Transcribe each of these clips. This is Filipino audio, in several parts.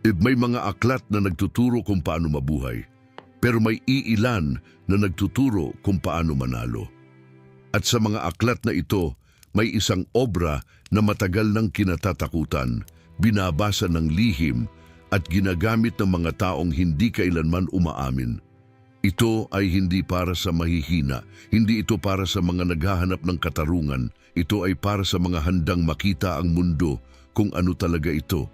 May mga aklat na nagtuturo kung paano mabuhay, pero may iilan na nagtuturo kung paano manalo. At sa mga aklat na ito, may isang obra na matagal nang kinatatakutan, binabasa ng lihim at ginagamit ng mga taong hindi kailanman umaamin. Ito ay hindi para sa mahihina, hindi ito para sa mga naghahanap ng katarungan, ito ay para sa mga handang makita ang mundo kung ano talaga ito.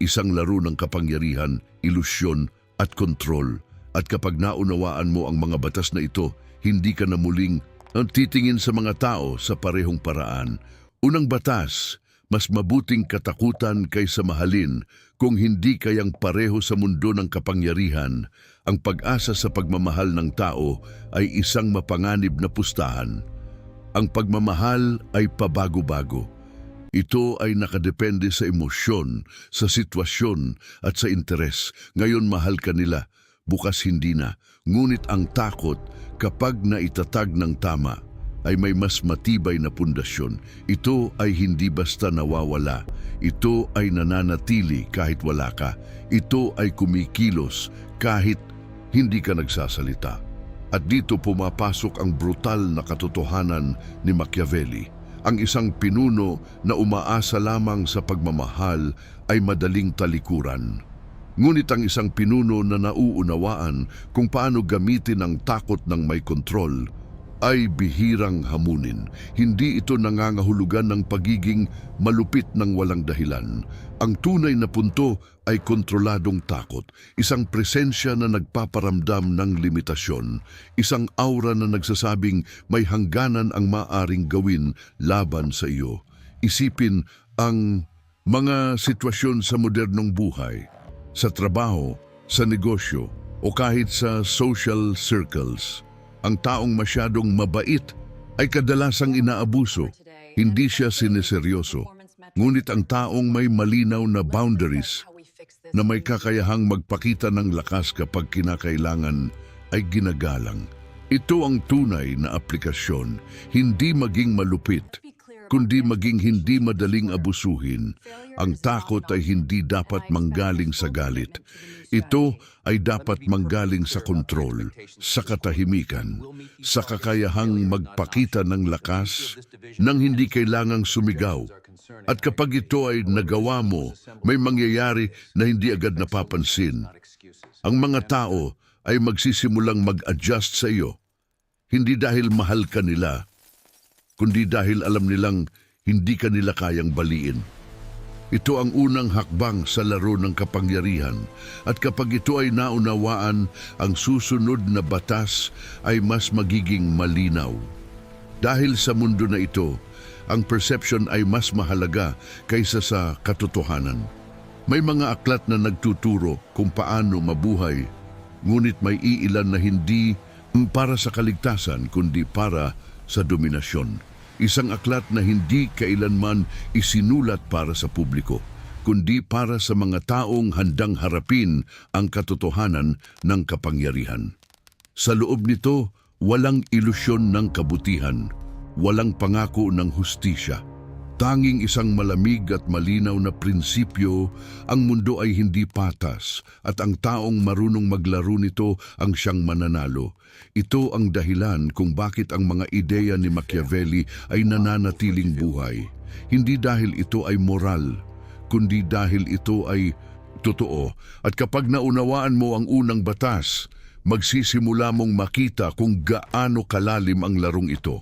Isang laro ng kapangyarihan, ilusyon at kontrol. At kapag naunawaan mo ang mga batas na ito, hindi ka na muling titingin sa mga tao sa parehong paraan. Unang batas, mas mabuting katakutan kaysa mahalin. Kung hindi kayang pareho sa mundo ng kapangyarihan, ang pag-asa sa pagmamahal ng tao ay isang mapanganib na pustahan. Ang pagmamahal ay pabago-bago. Ito ay nakadepende sa emosyon, sa sitwasyon at sa interes. Ngayon mahal ka nila, bukas hindi na. Ngunit ang takot kapag naitatag ng tama ay may mas matibay na pundasyon. Ito ay hindi basta nawawala. Ito ay nananatili kahit wala ka. Ito ay kumikilos kahit hindi ka nagsasalita. At dito pumapasok ang brutal na katotohanan ni Machiavelli. Ang isang pinuno na umaasa lamang sa pagmamahal ay madaling talikuran. Ngunit ang isang pinuno na nauunawaan kung paano gamitin ang takot ng may kontrol ay bihirang hamunin. Hindi ito nangangahulugan ng pagiging malupit ng walang dahilan. Ang tunay na punto ay kontroladong takot, isang presensya na nagpaparamdam ng limitasyon, isang aura na nagsasabing may hangganan ang maaring gawin laban sa iyo. Isipin ang mga sitwasyon sa modernong buhay, sa trabaho, sa negosyo, o kahit sa social circles. Ang taong masyadong mabait ay kadalasang inaabuso, hindi siya sineseryoso. Ngunit ang taong may malinaw na boundaries, na may kakayahang magpakita ng lakas kapag kinakailangan, ay ginagalang. Ito ang tunay na aplikasyon, hindi maging malupit, kundi maging hindi madaling abusuhin. Ang takot ay hindi dapat manggaling sa galit. Ito ay dapat manggaling sa kontrol, sa katahimikan, sa kakayahang magpakita ng lakas nang hindi kailangang sumigaw. At kapag ito ay nagawa mo, may mangyayari na hindi agad napapansin. Ang mga tao ay magsisimulang mag-adjust sa iyo, hindi dahil mahal ka nila, kundi dahil alam nilang hindi ka nila kayang baliin. Ito ang unang hakbang sa laro ng kapangyarihan, at kapag ito ay naunawaan, ang susunod na batas ay mas magiging malinaw. Dahil sa mundo na ito, ang perception ay mas mahalaga kaysa sa katotohanan. May mga aklat na nagtuturo kung paano mabuhay, ngunit may iilan na hindi para sa kaligtasan kundi para sa dominasyon. Isang aklat na hindi kailanman isinulat para sa publiko, kundi para sa mga taong handang harapin ang katotohanan ng kapangyarihan. Sa loob nito, walang ilusyon ng kabutihan, walang pangako ng hustisya. Tanging isang malamig at malinaw na prinsipyo, ang mundo ay hindi patas at ang taong marunong maglaro nito ang siyang mananalo. Ito ang dahilan kung bakit ang mga ideya ni Machiavelli ay nananatiling buhay. Hindi dahil ito ay moral, kundi dahil ito ay totoo. At kapag naunawaan mo ang unang batas, magsisimula mong makita kung gaano kalalim ang larong ito.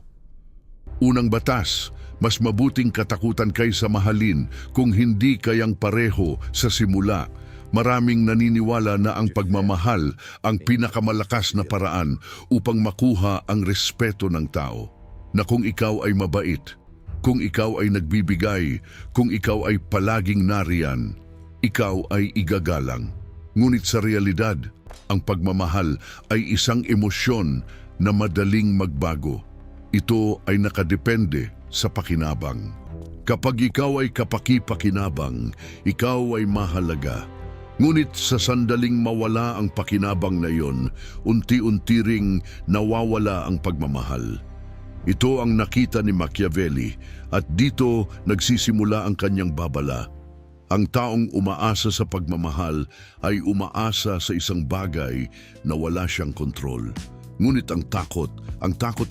Unang batas, mas mabuting katakutan kaysa mahalin kung hindi kayang pareho sa simula. Maraming naniniwala na ang pagmamahal ang pinakamalakas na paraan upang makuha ang respeto ng tao. Na kung ikaw ay mabait, kung ikaw ay nagbibigay, kung ikaw ay palaging nariyan, ikaw ay igagalang. Ngunit sa realidad, ang pagmamahal ay isang emosyon na madaling magbago. Ito ay nakadepende sa pakinabang. Kapag ikaw ay kapaki-pakinabang, ikaw ay mahalaga. Ngunit sa sandaling mawala ang pakinabang na iyon, unti-unti ring nawawala ang pagmamahal. Ito ang nakita ni Machiavelli at dito nagsisimula ang kanyang babala. Ang taong umaasa sa pagmamahal ay umaasa sa isang bagay na wala siyang kontrol. Ngunit ang takot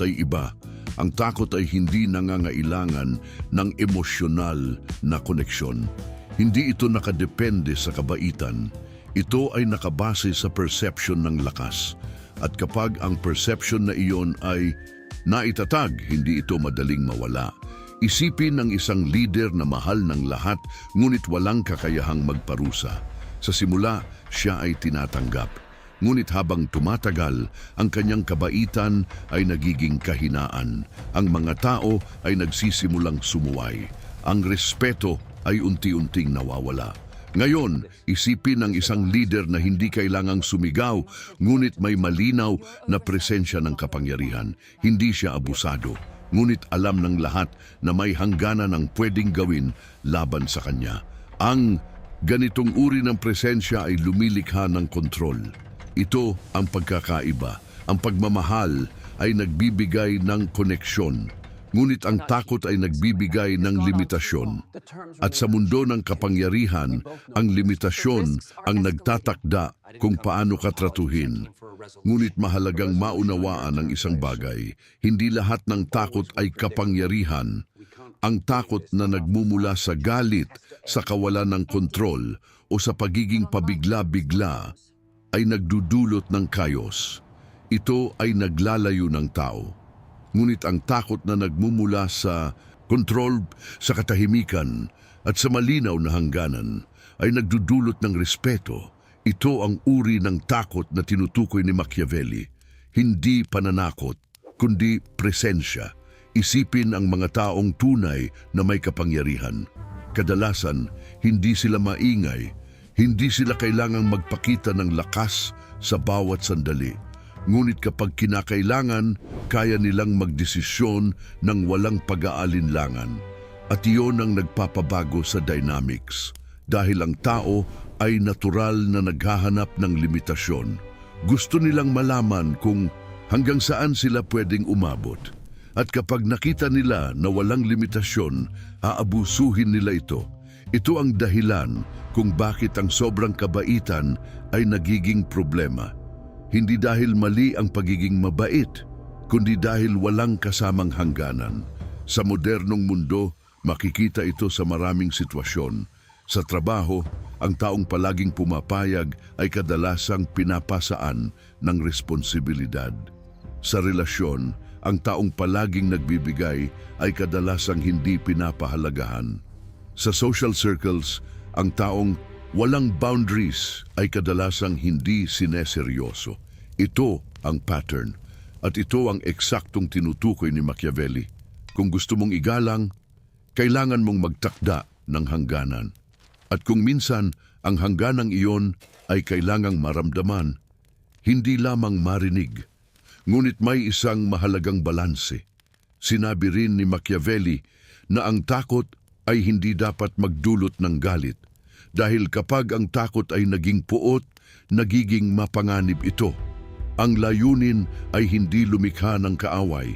ay iba. Ang takot ay hindi nangangailangan ng emosyonal na koneksyon. Hindi ito nakadepende sa kabaitan. Ito ay nakabase sa perception ng lakas. At kapag ang perception na iyon ay naitatag, hindi ito madaling mawala. Isipin ng isang leader na mahal ng lahat ngunit walang kakayahang magparusa. Sa simula, siya ay tinatanggap. Ngunit habang tumatagal, ang kanyang kabaitan ay nagiging kahinaan. Ang mga tao ay nagsisimulang sumuway. Ang respeto ay unti-unting nawawala. Ngayon, isipin ng isang leader na hindi kailangang sumigaw, ngunit may malinaw na presensya ng kapangyarihan. Hindi siya abusado, ngunit alam ng lahat na may hangganan ang pwedeng gawin laban sa kanya. Ang ganitong uri ng presensya ay lumilikha ng kontrol. Ito ang pagkakaiba. Ang pagmamahal ay nagbibigay ng koneksyon, ngunit ang takot ay nagbibigay ng limitasyon. At sa mundo ng kapangyarihan, ang limitasyon ang nagtatakda kung paano ka tratuhin. Ngunit mahalagang maunawaan ang isang bagay. Hindi lahat ng takot ay kapangyarihan. Ang takot na nagmumula sa galit, sa kawalan ng kontrol, o sa pagiging pabigla-bigla ay nagdudulot ng chaos. Ito ay naglalayo ng tao. Ngunit ang takot na nagmumula sa kontrol, sa katahimikan at sa malinaw na hangganan ay nagdudulot ng respeto. Ito ang uri ng takot na tinutukoy ni Machiavelli. Hindi pananakot, kundi presensya. Isipin ang mga taong tunay na may kapangyarihan. Kadalasan, hindi sila maingay. Hindi sila kailangang magpakita ng lakas sa bawat sandali. Ngunit kapag kinakailangan, kaya nilang magdesisyon ng walang pag-aalinlangan. At iyon ang nagpapabago sa dynamics. Dahil ang tao ay natural na naghahanap ng limitasyon. Gusto nilang malaman kung hanggang saan sila pwedeng umabot. At kapag nakita nila na walang limitasyon, aabusuhin nila ito. Ito ang dahilan kung bakit ang sobrang kabaitan ay nagiging problema. Hindi dahil mali ang pagiging mabait, kundi dahil walang kasamang hangganan. Sa modernong mundo, makikita ito sa maraming sitwasyon. Sa trabaho, ang taong palaging pumapayag ay kadalasang pinapasaan ng responsibilidad. Sa relasyon, ang taong palaging nagbibigay ay kadalasang hindi pinapahalagahan. Sa social circles, ang taong walang boundaries ay kadalasang hindi sineseryoso. Ito ang pattern at ito ang eksaktong tinutukoy ni Machiavelli. Kung gusto mong igalang, kailangan mong magtakda ng hangganan. At kung minsan ang hangganang iyon ay kailangang maramdaman, hindi lamang marinig, ngunit may isang mahalagang balanse. Sinabi rin ni Machiavelli na ang takot ay hindi dapat magdulot ng galit. Dahil kapag ang takot ay naging puot, nagiging mapanganib ito. Ang layunin ay hindi lumikha ng kaaway,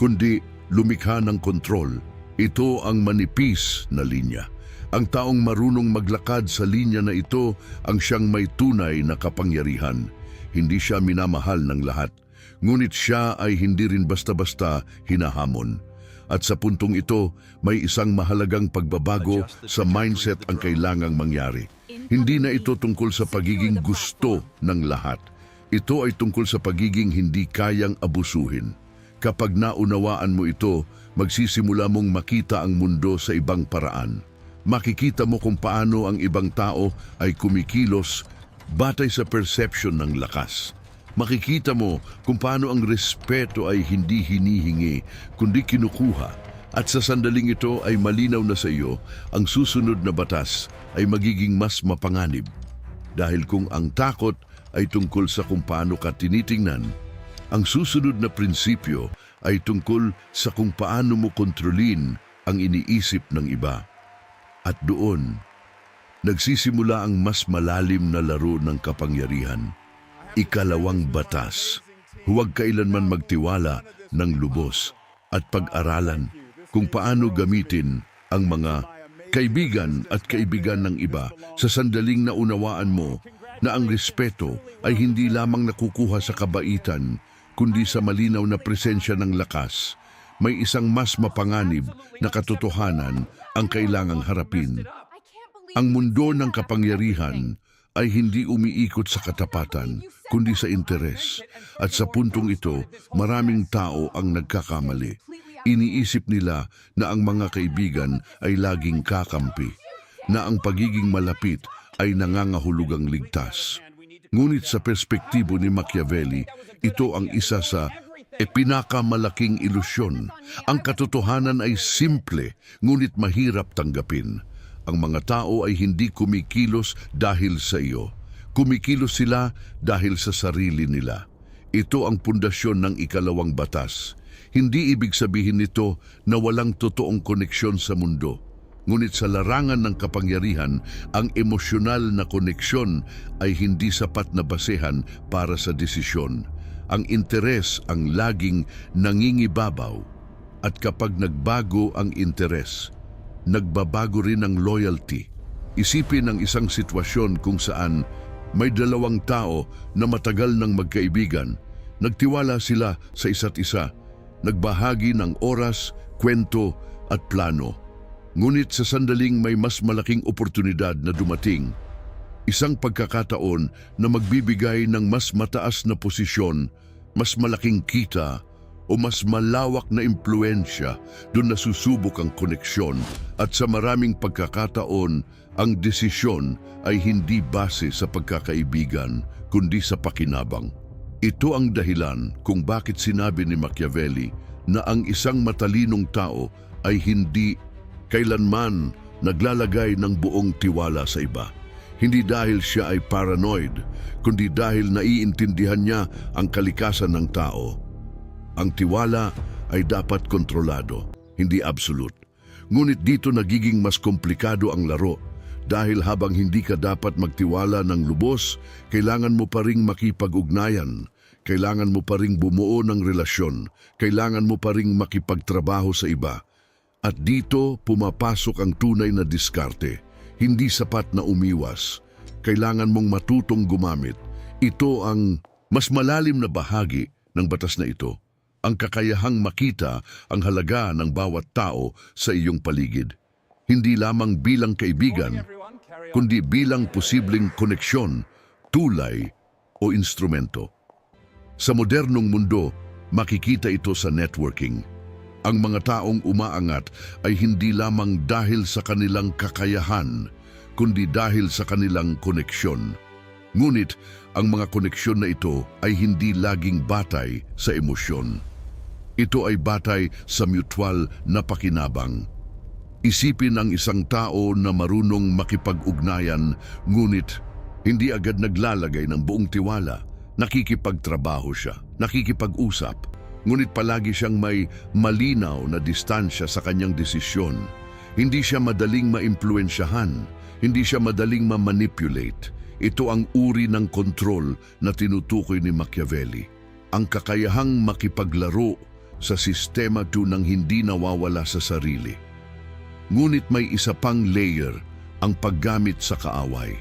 kundi lumikha ng kontrol. Ito ang manipis na linya. Ang taong marunong maglakad sa linya na ito ang siyang may tunay na kapangyarihan. Hindi siya minamahal ng lahat, ngunit siya ay hindi rin basta-basta hinahamon. At sa puntong ito, may isang mahalagang pagbabago sa mindset ang kailangang mangyari. Hindi na ito tungkol sa pagiging gusto ng lahat. Ito ay tungkol sa pagiging hindi kayang abusuhin. Kapag naunawaan mo ito, magsisimula mong makita ang mundo sa ibang paraan. Makikita mo kung paano ang ibang tao ay kumikilos batay sa perception ng lakas. Makikita mo kung paano ang respeto ay hindi hinihingi, kundi kinukuha. At sa sandaling ito ay malinaw na sa iyo, ang susunod na batas ay magiging mas mapanganib. Dahil kung ang takot ay tungkol sa kung paano ka tinitingnan, ang susunod na prinsipyo ay tungkol sa kung paano mo kontrolin ang iniisip ng iba. At doon, nagsisimula ang mas malalim na laro ng kapangyarihan. Ikalawang batas, huwag kailanman magtiwala ng lubos at pag-aralan kung paano gamitin ang mga Kaibigan at kaibigan ng iba, sa sandaling naunawaan mo na ang respeto ay hindi lamang nakukuha sa kabaitan, kundi sa malinaw na presensya ng lakas, may isang mas mapanganib na katotohanan ang kailangang harapin. Ang mundo ng kapangyarihan ay hindi umiikot sa katapatan, kundi sa interes. At sa puntong ito, maraming tao ang nagkakamali. Iniisip nila na ang mga kaibigan ay laging kakampi, na ang pagiging malapit ay nangangahulugang ligtas. Ngunit sa perspektibo ni Machiavelli, ito ang isa sa pinakamalaking ilusyon. Ang katotohanan ay simple, ngunit mahirap tanggapin. Ang mga tao ay hindi kumikilos dahil sa iyo. Kumikilos sila dahil sa sarili nila. Ito ang pundasyon ng ikalawang batas. Hindi ibig sabihin nito na walang totoong koneksyon sa mundo. Ngunit sa larangan ng kapangyarihan, ang emosyonal na koneksyon ay hindi sapat na basehan para sa desisyon. Ang interes ang laging nangingibabaw. At kapag nagbago ang interes, nagbabago rin ang loyalty. Isipin ang isang sitwasyon kung saan may dalawang tao na matagal nang magkaibigan. Nagtiwala sila sa isa't isa. Nagbahagi ng oras, kwento at plano. Ngunit sa sandaling may mas malaking oportunidad na dumating, isang pagkakataon na magbibigay ng mas mataas na posisyon, mas malaking kita o mas malawak na impluensya, doon nasusubok ang koneksyon. At sa maraming pagkakataon, ang desisyon ay hindi base sa pagkakaibigan, kundi sa pakinabang. Ito ang dahilan kung bakit sinabi ni Machiavelli na ang isang matalinong tao ay hindi kailanman naglalagay ng buong tiwala sa iba. Hindi dahil siya ay paranoid, kundi dahil naiintindihan niya ang kalikasan ng tao. Ang tiwala ay dapat kontrolado, hindi absolute. Ngunit dito nagiging mas komplikado ang laro. Dahil habang hindi ka dapat magtiwala ng lubos, kailangan mo pa ring makipag-ugnayan. Kailangan mo pa ring bumuo ng relasyon. Kailangan mo pa ring makipagtrabaho sa iba. At dito pumapasok ang tunay na diskarte. Hindi sapat na umiwas. Kailangan mong matutong gumamit. Ito ang mas malalim na bahagi ng batas na ito. Ang kakayahang makita ang halaga ng bawat tao sa iyong paligid. Hindi lamang bilang kaibigan, kundi bilang posibleng koneksyon, tulay o instrumento. Sa modernong mundo, makikita ito sa networking. Ang mga taong umaangat ay hindi lamang dahil sa kanilang kakayahan, kundi dahil sa kanilang koneksyon. Ngunit, ang mga koneksyon na ito ay hindi laging batay sa emosyon. Ito ay batay sa mutual na pakinabang. Isipin ang isang tao na marunong makipag-ugnayan, ngunit hindi agad naglalagay ng buong tiwala. Nakikipagtrabaho siya, nakikipag-usap, ngunit palagi siyang may malinaw na distansya sa kanyang desisyon. Hindi siya madaling maimpluwensyahan, hindi siya madaling ma-manipulate. Ito ang uri ng kontrol na tinutukoy ni Machiavelli. Ang kakayahang makipaglaro sa sistema nang hindi nawawala sa sarili. Ngunit may isa pang layer, ang paggamit sa kaaway.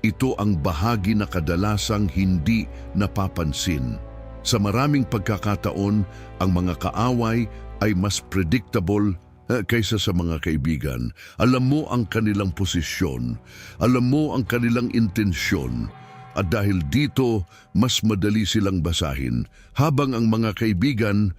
Ito ang bahagi na kadalasang hindi napapansin. Sa maraming pagkakataon, ang mga kaaway ay mas predictable kaysa sa mga kaibigan. Alam mo ang kanilang posisyon, alam mo ang kanilang intensyon, at dahil dito, mas madali silang basahin, habang ang mga kaibigan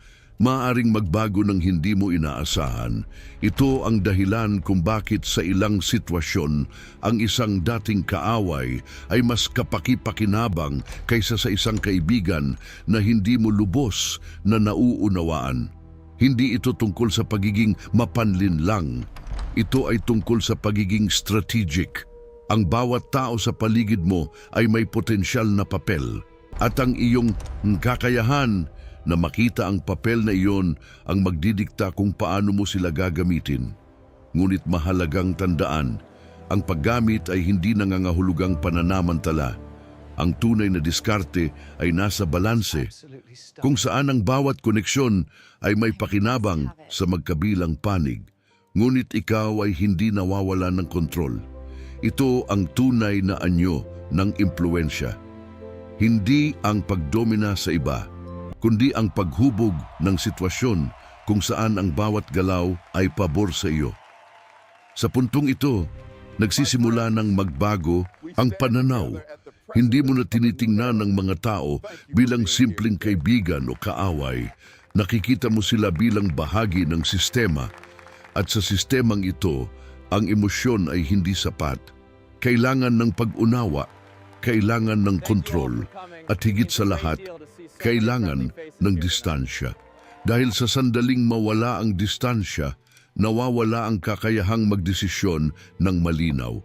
maaaring magbago ng hindi mo inaasahan. Ito ang dahilan kung bakit sa ilang sitwasyon ang isang dating kaaway ay mas kapaki-pakinabang kaysa sa isang kaibigan na hindi mo lubos na nauunawaan. Hindi ito tungkol sa pagiging mapanlinlang. Ito ay tungkol sa pagiging strategic. Ang bawat tao sa paligid mo ay may potensyal na papel, at ang iyong kakayahan na makita ang papel na iyon ang magdidikta kung paano mo sila gagamitin. Ngunit mahalagang tandaan, ang paggamit ay hindi nangangahulugang pananamantala. Ang tunay na diskarte ay nasa balanse, kung saan ang bawat koneksyon ay may pakinabang sa magkabilang panig. ngunit ikaw ay hindi nawawala ng kontrol. Ito ang tunay na anyo ng impluensya. Hindi ang pagdomina sa iba, kundi ang paghubog ng sitwasyon kung saan ang bawat galaw ay pabor sa iyo. Sa puntong ito, nagsisimula ng magbago ang pananaw. Hindi mo na tinitingnan ng mga tao bilang simpleng kaibigan o kaaway. Nakikita mo sila bilang bahagi ng sistema. At sa sistemang ito, ang emosyon ay hindi sapat. Kailangan ng pag-unawa, kailangan ng kontrol, at higit sa lahat, kailangan ng distansya. Dahil sa sandaling mawala ang distansya, nawawala ang kakayahang magdesisyon ng malinaw.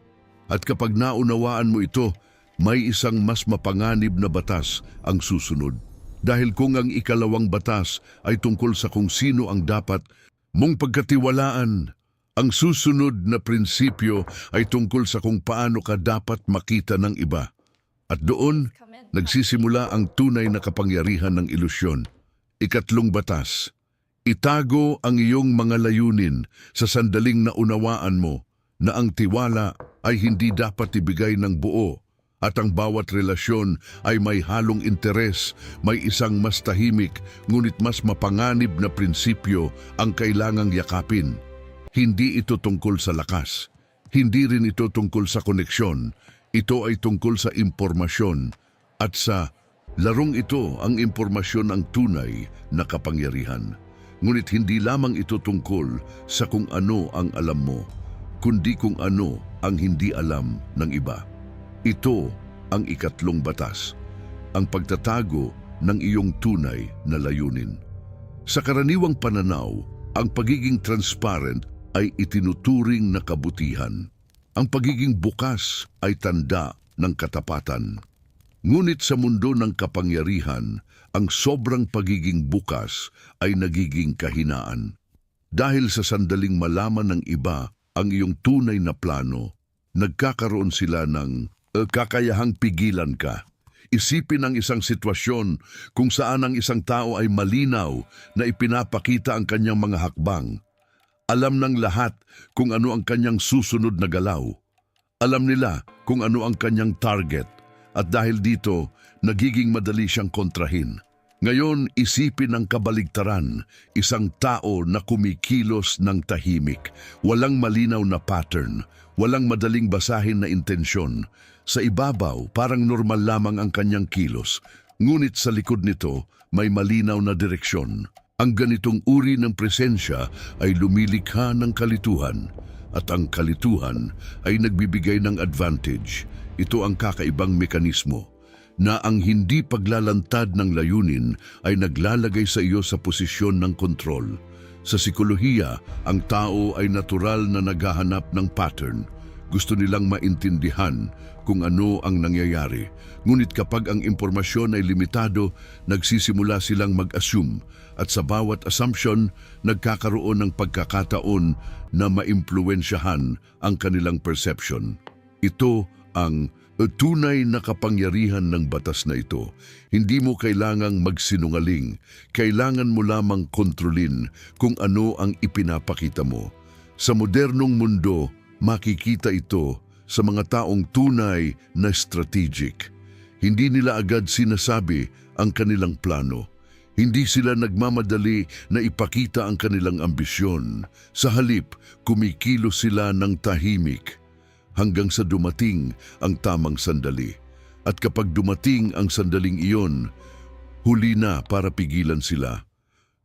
At kapag naunawaan mo ito, may isang mas mapanganib na batas ang susunod. Dahil kung ang ikalawang batas ay tungkol sa kung sino ang dapat mong pagkatiwalaan, ang susunod na prinsipyo ay tungkol sa kung paano ka dapat makita ng iba. At doon, nagsisimula ang tunay na kapangyarihan ng ilusyon. Ikatlong batas, itago ang iyong mga layunin sa sandaling naunawaan mo na ang tiwala ay hindi dapat ibigay ng buo at ang bawat relasyon ay may halong interes, may isang mas tahimik ngunit mas mapanganib na prinsipyo ang kailangang yakapin. Hindi ito tungkol sa lakas, hindi rin ito tungkol sa koneksyon, ito ay tungkol sa impormasyon at sa larong ito ang impormasyon ang tunay na kapangyarihan. Ngunit hindi lamang ito tungkol sa kung ano ang alam mo, kundi kung ano ang hindi alam ng iba. Ito ang ikatlong batas, ang pagtatago ng iyong tunay na layunin. Sa karaniwang pananaw, ang pagiging transparent ay itinuturing na kabutihan. Ang pagiging bukas ay tanda ng katapatan. Ngunit sa mundo ng kapangyarihan, ang sobrang pagiging bukas ay nagiging kahinaan. Dahil sa sandaling malaman ng iba ang iyong tunay na plano, nagkakaroon sila ng kakayahang pigilan ka. Isipin ang isang sitwasyon kung saan ang isang tao ay malinaw na ipinapakita ang kanyang mga hakbang. Alam ng lahat kung ano ang kanyang susunod na galaw. Alam nila kung ano ang kanyang target at dahil dito, nagiging madali siyang kontrahin. Ngayon, isipin ang kabaligtaran, isang tao na kumikilos ng tahimik, walang malinaw na pattern, walang madaling basahin na intensyon. Sa ibabaw, parang normal lamang ang kanyang kilos, ngunit sa likod nito, may malinaw na direksyon. Ang ganitong uri ng presensya ay lumilikha ng kalituhan, at ang kalituhan ay nagbibigay ng advantage. Ito ang kakaibang mekanismo na ang hindi paglalantad ng layunin ay naglalagay sa iyo sa posisyon ng kontrol. Sa psikolohiya, ang tao ay natural na naghahanap ng pattern. Gusto nilang maintindihan kung ano ang nangyayari. Ngunit kapag ang impormasyon ay limitado, nagsisimula silang mag-assume at sa bawat assumption, nagkakaroon ng pagkakataon na maimpluwensyahan ang kanilang perception. Ito ang tunay na kapangyarihan ng batas na ito. Hindi mo kailangang magsinungaling. Kailangan mo lamang kontrolin kung ano ang ipinapakita mo. Sa modernong mundo, makikita ito sa mga taong tunay na strategic. Hindi nila agad sinasabi ang kanilang plano. Hindi sila nagmamadali na ipakita ang kanilang ambisyon. Sa halip, kumikilos sila ng tahimik hanggang sa dumating ang tamang sandali. At kapag dumating ang sandaling iyon, huli na para pigilan sila.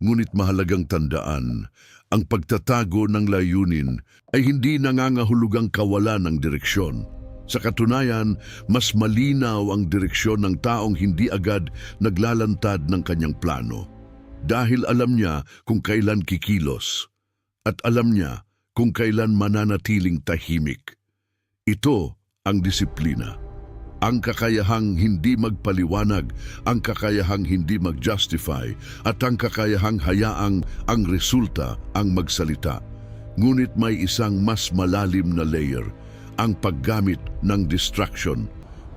Ngunit mahalagang tandaan, ang pagtatago ng layunin ay hindi nangangahulugang kawalan ng direksyon. Sa katunayan, mas malinaw ang direksyon ng taong hindi agad naglalantad ng kanyang plano. Dahil alam niya kung kailan kikilos at alam niya kung kailan mananatiling tahimik. Ito ang disiplina. Ang kakayahang hindi magpaliwanag, ang kakayahang hindi mag-justify, at ang kakayahang hayaang ang resulta ang magsalita. Ngunit may isang mas malalim na layer, ang paggamit ng distraction.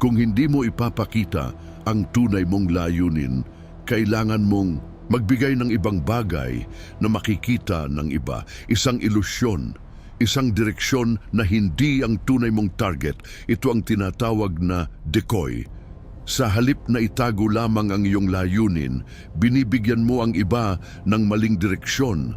Kung hindi mo ipapakita ang tunay mong layunin, kailangan mong Magbigay ng ibang bagay na makikita ng iba, isang ilusyon, isang direksyon na hindi ang tunay mong target. Ito ang tinatawag na decoy. Sa halip na itago lamang ang iyong layunin, binibigyan mo ang iba ng maling direksyon.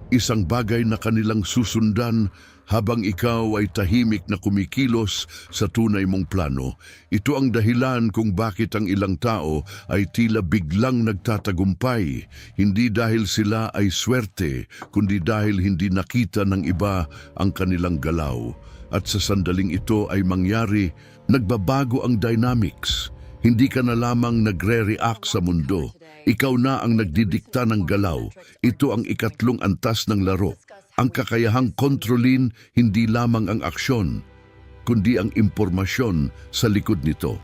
Isang bagay na kanilang susundan habang ikaw ay tahimik na kumikilos sa tunay mong plano. Ito ang dahilan kung bakit ang ilang tao ay tila biglang nagtatagumpay. Hindi dahil sila ay swerte, kundi dahil hindi nakita ng iba ang kanilang galaw. At sa sandaling ito ay mangyari, nagbabago ang dynamics. Hindi ka na lamang nagre-react sa mundo. Ikaw na ang nagdidikta ng galaw. Ito ang ikatlong antas ng laro. Ang kakayahang kontrolin hindi lamang ang aksyon, kundi ang impormasyon sa likod nito.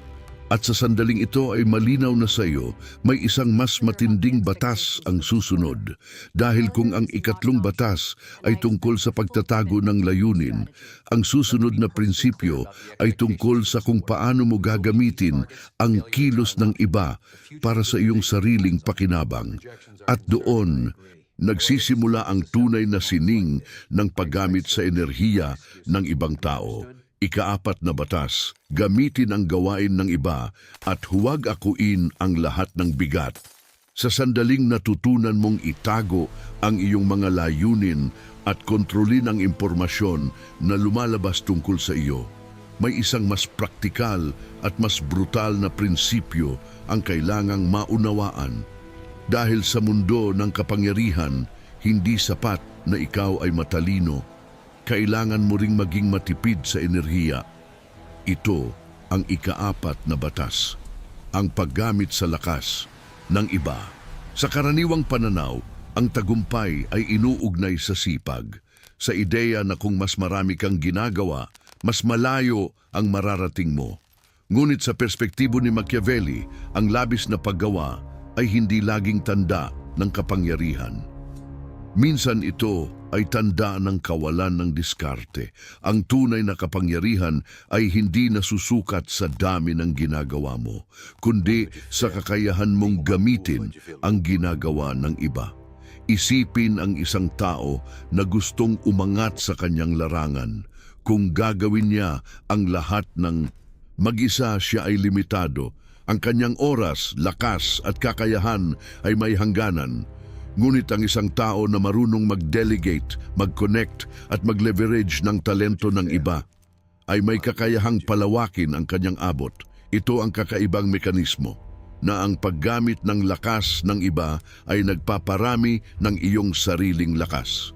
At sa sandaling ito ay malinaw na sa iyo, may isang mas matinding batas ang susunod. Dahil kung ang ikatlong batas ay tungkol sa pagtatago ng layunin, ang susunod na prinsipyo ay tungkol sa kung paano mo gagamitin ang kilos ng iba para sa iyong sariling pakinabang. At doon, nagsisimula ang tunay na sining ng paggamit sa enerhiya ng ibang tao. Ikaapat na batas, gamitin ang gawain ng iba at huwag akuin ang lahat ng bigat. Sa sandaling natutunan mong itago ang iyong mga layunin at kontrolin ang impormasyon na lumalabas tungkol sa iyo, may isang mas praktikal at mas brutal na prinsipyo ang kailangang maunawaan. Dahil sa mundo ng kapangyarihan, hindi sapat na ikaw ay matalino. Kailangan mo ring maging matipid sa enerhiya. Ito ang ikaapat na batas, ang paggamit sa lakas ng iba. Sa karaniwang pananaw, ang tagumpay ay inuugnay sa sipag, sa ideya na kung mas marami kang ginagawa, mas malayo ang mararating mo. Ngunit sa perspektibo ni Machiavelli, ang labis na paggawa ay hindi laging tanda ng kapangyarihan. Minsan ito ay tanda ng kawalan ng diskarte. Ang tunay na kapangyarihan ay hindi nasusukat sa dami ng ginagawa mo, kundi sa kakayahan mong gamitin ang ginagawa ng iba. Isipin ang isang tao na gustong umangat sa kanyang larangan. Kung gagawin niya ang lahat ng mag-isa, siya ay limitado. Ang kanyang oras, lakas at kakayahan ay may hangganan. Ngunit ang isang tao na marunong mag-delegate, mag-connect at mag-leverage ng talento ng iba ay may kakayahang palawakin ang kanyang abot. Ito ang kakaibang mekanismo na ang paggamit ng lakas ng iba ay nagpaparami ng iyong sariling lakas.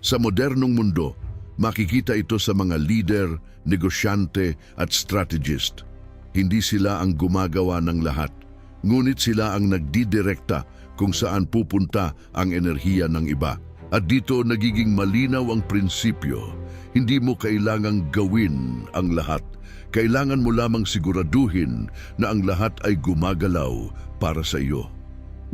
Sa modernong mundo, makikita ito sa mga leader, negosyante at strategist. Hindi sila ang gumagawa ng lahat, ngunit sila ang nagdidirekta kung saan pupunta ang enerhiya ng iba. At dito nagiging malinaw ang prinsipyo. Hindi mo kailangang gawin ang lahat. Kailangan mo lamang siguraduhin na ang lahat ay gumagalaw para sa iyo.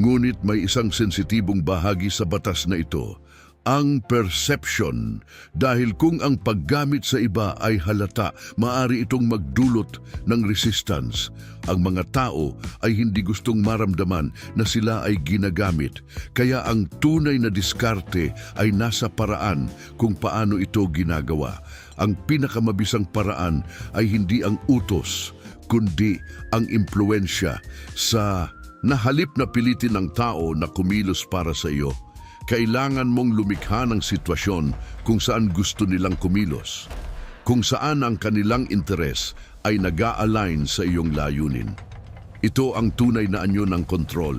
Ngunit may isang sensitibong bahagi sa batas na ito, ang perception, dahil kung ang paggamit sa iba ay halata, maaari itong magdulot ng resistance. Ang mga tao ay hindi gustong maramdaman na sila ay ginagamit, kaya ang tunay na diskarte ay nasa paraan kung paano ito ginagawa. Ang pinakamabisang paraan ay hindi ang utos, kundi ang impluensya sa nahalip na pilitin ng tao na kumilos para sa iyo. Kailangan mong lumikha ng sitwasyon kung saan gusto nilang kumilos, kung saan ang kanilang interes ay nag-a-align sa iyong layunin. Ito ang tunay na anyo ng kontrol,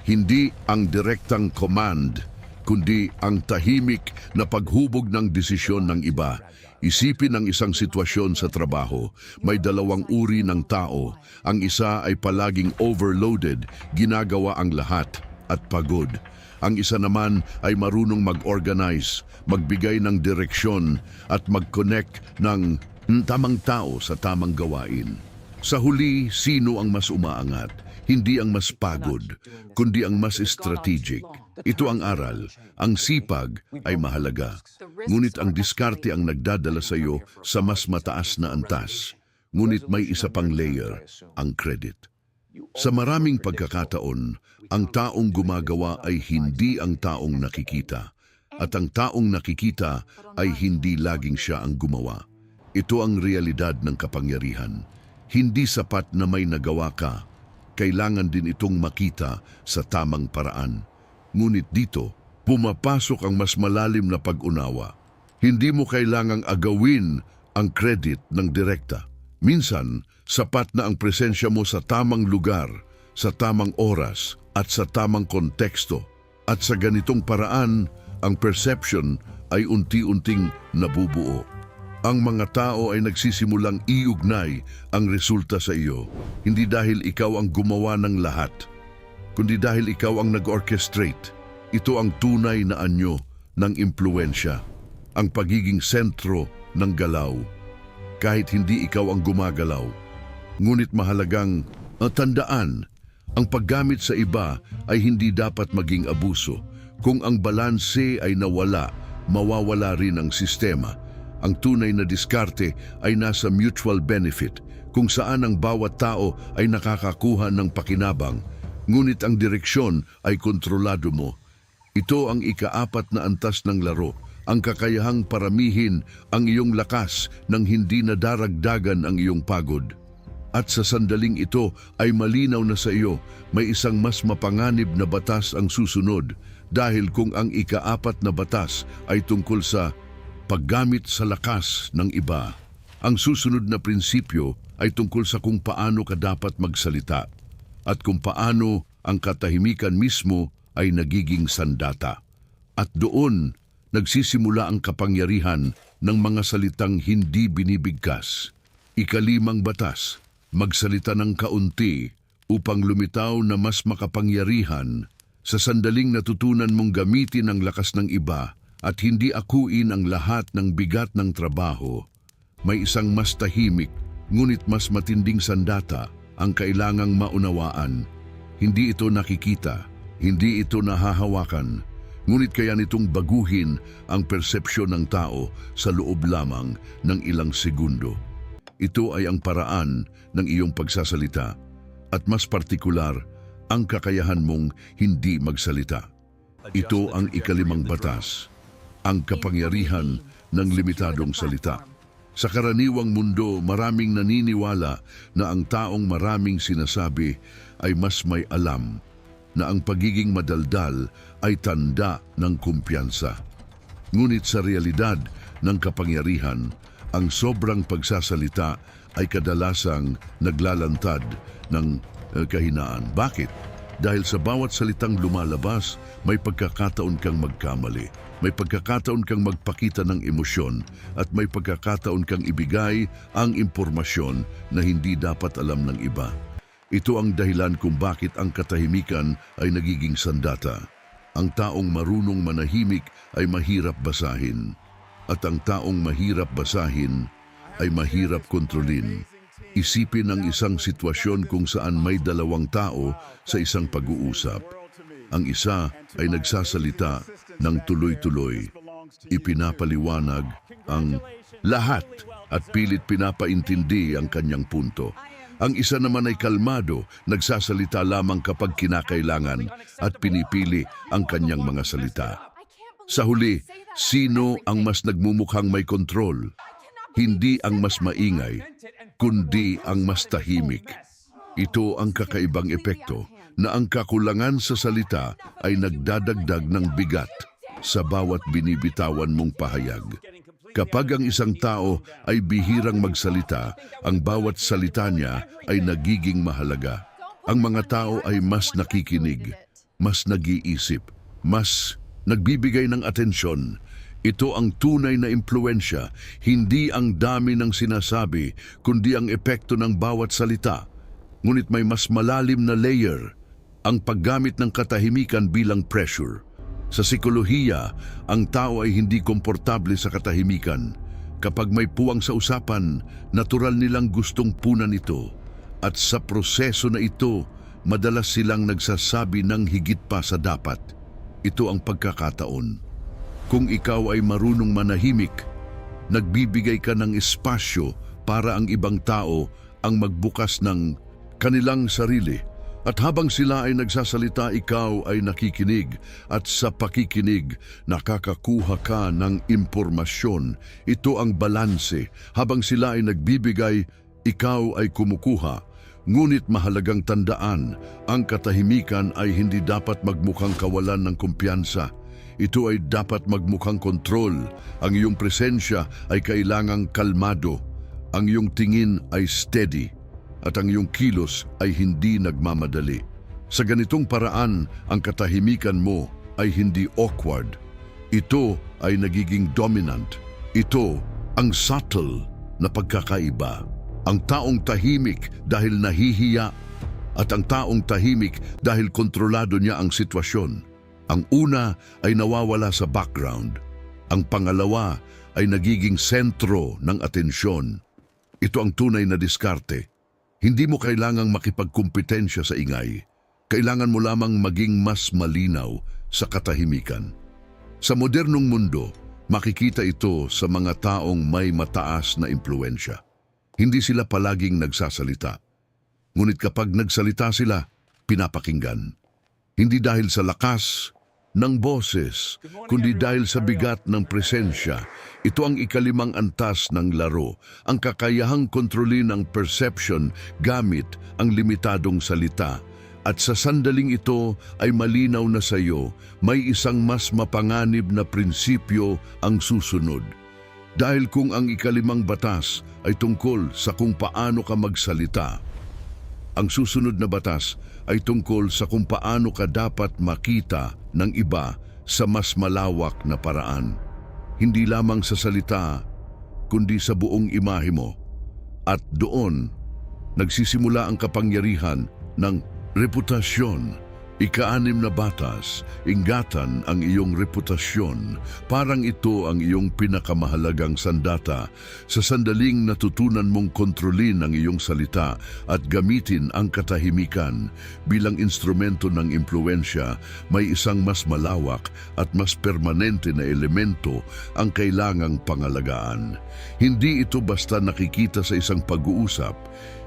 hindi ang direktang command, kundi ang tahimik na paghubog ng desisyon ng iba. Isipin ang isang sitwasyon sa trabaho. May dalawang uri ng tao. Ang isa ay palaging overloaded, ginagawa ang lahat at pagod. Ang isa naman ay marunong mag-organize, magbigay ng direksyon at mag-connect ng tamang tao sa tamang gawain. Sa huli, sino ang mas umaangat? Hindi ang mas pagod, kundi ang mas strategic. Ito ang aral. Ang sipag ay mahalaga. Ngunit ang diskarte ang nagdadala sa iyo sa mas mataas na antas. Ngunit may isa pang layer, ang credit. Sa maraming pagkakataon, ang taong gumagawa ay hindi ang taong nakikita, at ang taong nakikita ay hindi laging siya ang gumawa. Ito ang realidad ng kapangyarihan. Hindi sapat na may nagawa ka, kailangan din itong makita sa tamang paraan. Ngunit dito, pumapasok ang mas malalim na pag-unawa. Hindi mo kailangang agawin ang credit ng direkta. Minsan, sapat na ang presensya mo sa tamang lugar, sa tamang oras, at sa tamang konteksto. At sa ganitong paraan, ang perception ay unti-unting nabubuo. Ang mga tao ay nagsisimulang iugnay ang resulta sa iyo, hindi dahil ikaw ang gumawa ng lahat, kundi dahil ikaw ang nag-orchestrate. Ito ang tunay na anyo ng impluensya, ang pagiging sentro ng galaw. Kahit hindi ikaw ang gumagalaw, ngunit mahalagang tandaan, ang paggamit sa iba ay hindi dapat maging abuso. Kung ang balanse ay nawala, mawawala rin ang sistema. Ang tunay na diskarte ay nasa mutual benefit, kung saan ang bawat tao ay nakakakuha ng pakinabang, ngunit ang direksyon ay kontrolado mo. Ito ang ika-4 na antas ng laro, ang kakayahang paramihin ang iyong lakas nang hindi nadaragdagan ang iyong pagod. At sa sandaling ito ay malinaw na sa iyo, may isang mas mapanganib na batas ang susunod, dahil kung ang ika-4 na batas ay tungkol sa paggamit sa lakas ng iba, ang susunod na prinsipyo ay tungkol sa kung paano ka dapat magsalita at kung paano ang katahimikan mismo ay nagiging sandata. At doon, nagsisimula ang kapangyarihan ng mga salitang hindi binibigkas. Ika-5 batas, magsalita ng kaunti upang lumitaw na mas makapangyarihan. Sa sandaling natutunan mong gamitin ang lakas ng iba at hindi akuin ang lahat ng bigat ng trabaho, may isang mas tahimik ngunit mas matinding sandata ang kailangang maunawaan. Hindi ito nakikita, hindi ito nahahawakan, ngunit kaya nitong baguhin ang persepsyon ng tao sa loob lamang ng ilang segundo. Ito ay ang paraan ng iyong pagsasalita at mas partikular, ang kakayahan mong hindi magsalita. Ito ang ika-5 batas, ang kapangyarihan ng limitadong salita. Sa karaniwang mundo, maraming naniniwala na ang taong maraming sinasabi ay mas may alam, na ang pagiging madaldal ay tanda ng kumpiyansa. Ngunit sa realidad ng kapangyarihan, ang sobrang pagsasalita ay kadalasang naglalantad ng kahinaan. Bakit? Dahil sa bawat salitang lumalabas, may pagkakataon kang magkamali. May pagkakataon kang magpakita ng emosyon at may pagkakataon kang ibigay ang impormasyon na hindi dapat alam ng iba. Ito ang dahilan kung bakit ang katahimikan ay nagiging sandata. Ang taong marunong manahimik ay mahirap basahin. At ang taong mahirap basahin ay mahirap kontrolin. Isipin ang isang sitwasyon kung saan may 2 tao sa isang pag-uusap. Ang isa ay nagsasalita ng tuloy-tuloy. Ipinapaliwanag ang lahat at pilit pinapaintindi ang kanyang punto. Ang isa naman ay kalmado, nagsasalita lamang kapag kinakailangan at pinipili ang kanyang mga salita. Sa huli, sino ang mas nagmumukhang may kontrol? Hindi ang mas maingay, kundi ang mas tahimik. Ito ang kakaibang epekto na ang kakulangan sa salita ay nagdadagdag ng bigat sa bawat binibitawan mong pahayag. Kapag ang isang tao ay bihirang magsalita, ang bawat salita niya ay nagiging mahalaga. Ang mga tao ay mas nakikinig, mas nag-iisip, mas nagbibigay ng atensyon. Ito ang tunay na impluensya, hindi ang dami ng sinasabi, kundi ang epekto ng bawat salita. Ngunit may mas malalim na layer, ang paggamit ng katahimikan bilang pressure. Sa psikolohiya, ang tao ay hindi komportable sa katahimikan. Kapag may puwang sa usapan, natural nilang gustong punan ito. At sa proseso na ito, madalas silang nagsasabi ng higit pa sa dapat. Ito ang pagkakataon. Kung ikaw ay marunong manahimik, nagbibigay ka ng espasyo para ang ibang tao ang magbukas ng kanilang sarili. At habang sila ay nagsasalita, ikaw ay nakikinig. At sa pakikinig, nakakakuha ka ng impormasyon. Ito ang balanse. Habang sila ay nagbibigay, ikaw ay kumukuha. Ngunit mahalagang tandaan, ang katahimikan ay hindi dapat magmukhang kawalan ng kumpiyansa. Ito ay dapat magmukhang kontrol. Ang iyong presensya ay kailangang kalmado. Ang iyong tingin ay steady. At ang iyong kilos ay hindi nagmamadali. Sa ganitong paraan, ang katahimikan mo ay hindi awkward. Ito ay nagiging dominant. Ito ang subtle na pagkakaiba. Ang taong tahimik dahil nahihiya at ang taong tahimik dahil kontrolado niya ang sitwasyon. Ang una ay nawawala sa background. Ang pangalawa ay nagiging sentro ng atensyon. Ito ang tunay na diskarte. Hindi mo kailangang makipagkumpetensya sa ingay. Kailangan mo lamang maging mas malinaw sa katahimikan. Sa modernong mundo, makikita ito sa mga taong may mataas na impluensya. Hindi sila palaging nagsasalita. Ngunit kapag nagsalita sila, pinapakinggan. Hindi dahil sa lakas ng boses, kundi dahil sa bigat ng presensya. Ito ang ikalimang antas ng laro, ang kakayahang kontrolin ang perception gamit ang limitadong salita. At sa sandaling ito ay malinaw na sa iyo, may isang mas mapanganib na prinsipyo ang susunod. Dahil kung ang ikalimang batas ay tungkol sa kung paano ka magsalita, ang susunod na batas ay tungkol sa kung paano ka dapat makita ng iba sa mas malawak na paraan. Hindi lamang sa salita, kundi sa buong imahe mo. At doon, nagsisimula ang kapangyarihan ng reputasyon. Ika-6 na batas, ingatan ang iyong reputasyon. Parang ito ang iyong pinakamahalagang sandata sa sandaling natutunan mong kontrolin ang iyong salita at gamitin ang katahimikan bilang instrumento ng impluensya. May isang mas malawak at mas permanente na elemento ang kailangang pangalagaan. Hindi ito basta nakikita sa isang pag-uusap.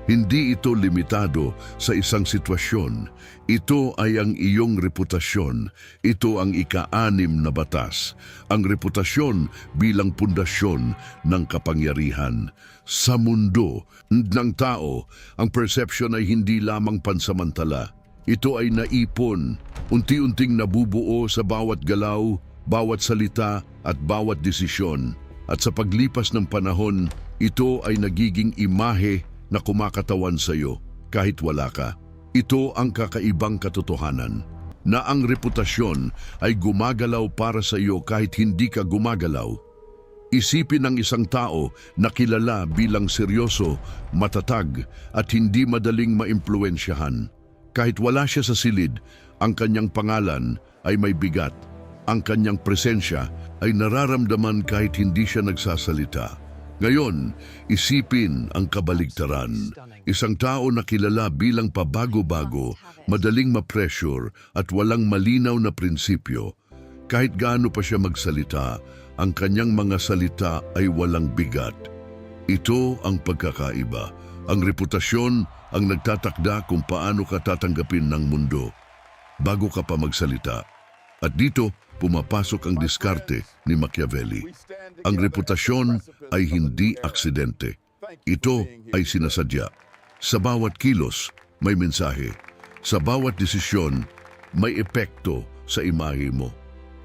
Hindi ito limitado sa isang sitwasyon. Ito ay ang iyong reputasyon. Ito ang ika-6 na batas. Ang reputasyon bilang pundasyon ng kapangyarihan. Sa mundo ng tao, ang perception ay hindi lamang pansamantala. Ito ay naipon, unti-unting nabubuo sa bawat galaw, bawat salita at bawat desisyon. At sa paglipas ng panahon, ito ay nagiging imahe na kumakatawan sa iyo kahit wala ka. Ito ang kakaibang katotohanan na ang reputasyon ay gumagalaw para sa iyo kahit hindi ka gumagalaw. Isipin ng isang tao na kilala bilang seryoso, matatag at hindi madaling maimpluwensyahan. Kahit wala siya sa silid, ang kanyang pangalan ay may bigat. Ang kanyang presensya ay nararamdaman kahit hindi siya nagsasalita. Ngayon, isipin ang kabaligtaran. Isang tao na kilala bilang pabago-bago, madaling ma-pressure at walang malinaw na prinsipyo. Kahit gaano pa siya magsalita, ang kanyang mga salita ay walang bigat. Ito ang pagkakaiba. Ang reputasyon ang nagtatakda kung paano ka tatanggapin ng mundo bago ka pa magsalita. At dito, pumapasok ang diskarte ni Machiavelli. Ang reputasyon ay hindi aksidente. Ito ay sinasadya. Sa bawat kilos, may mensahe. Sa bawat desisyon, may epekto sa imahe mo.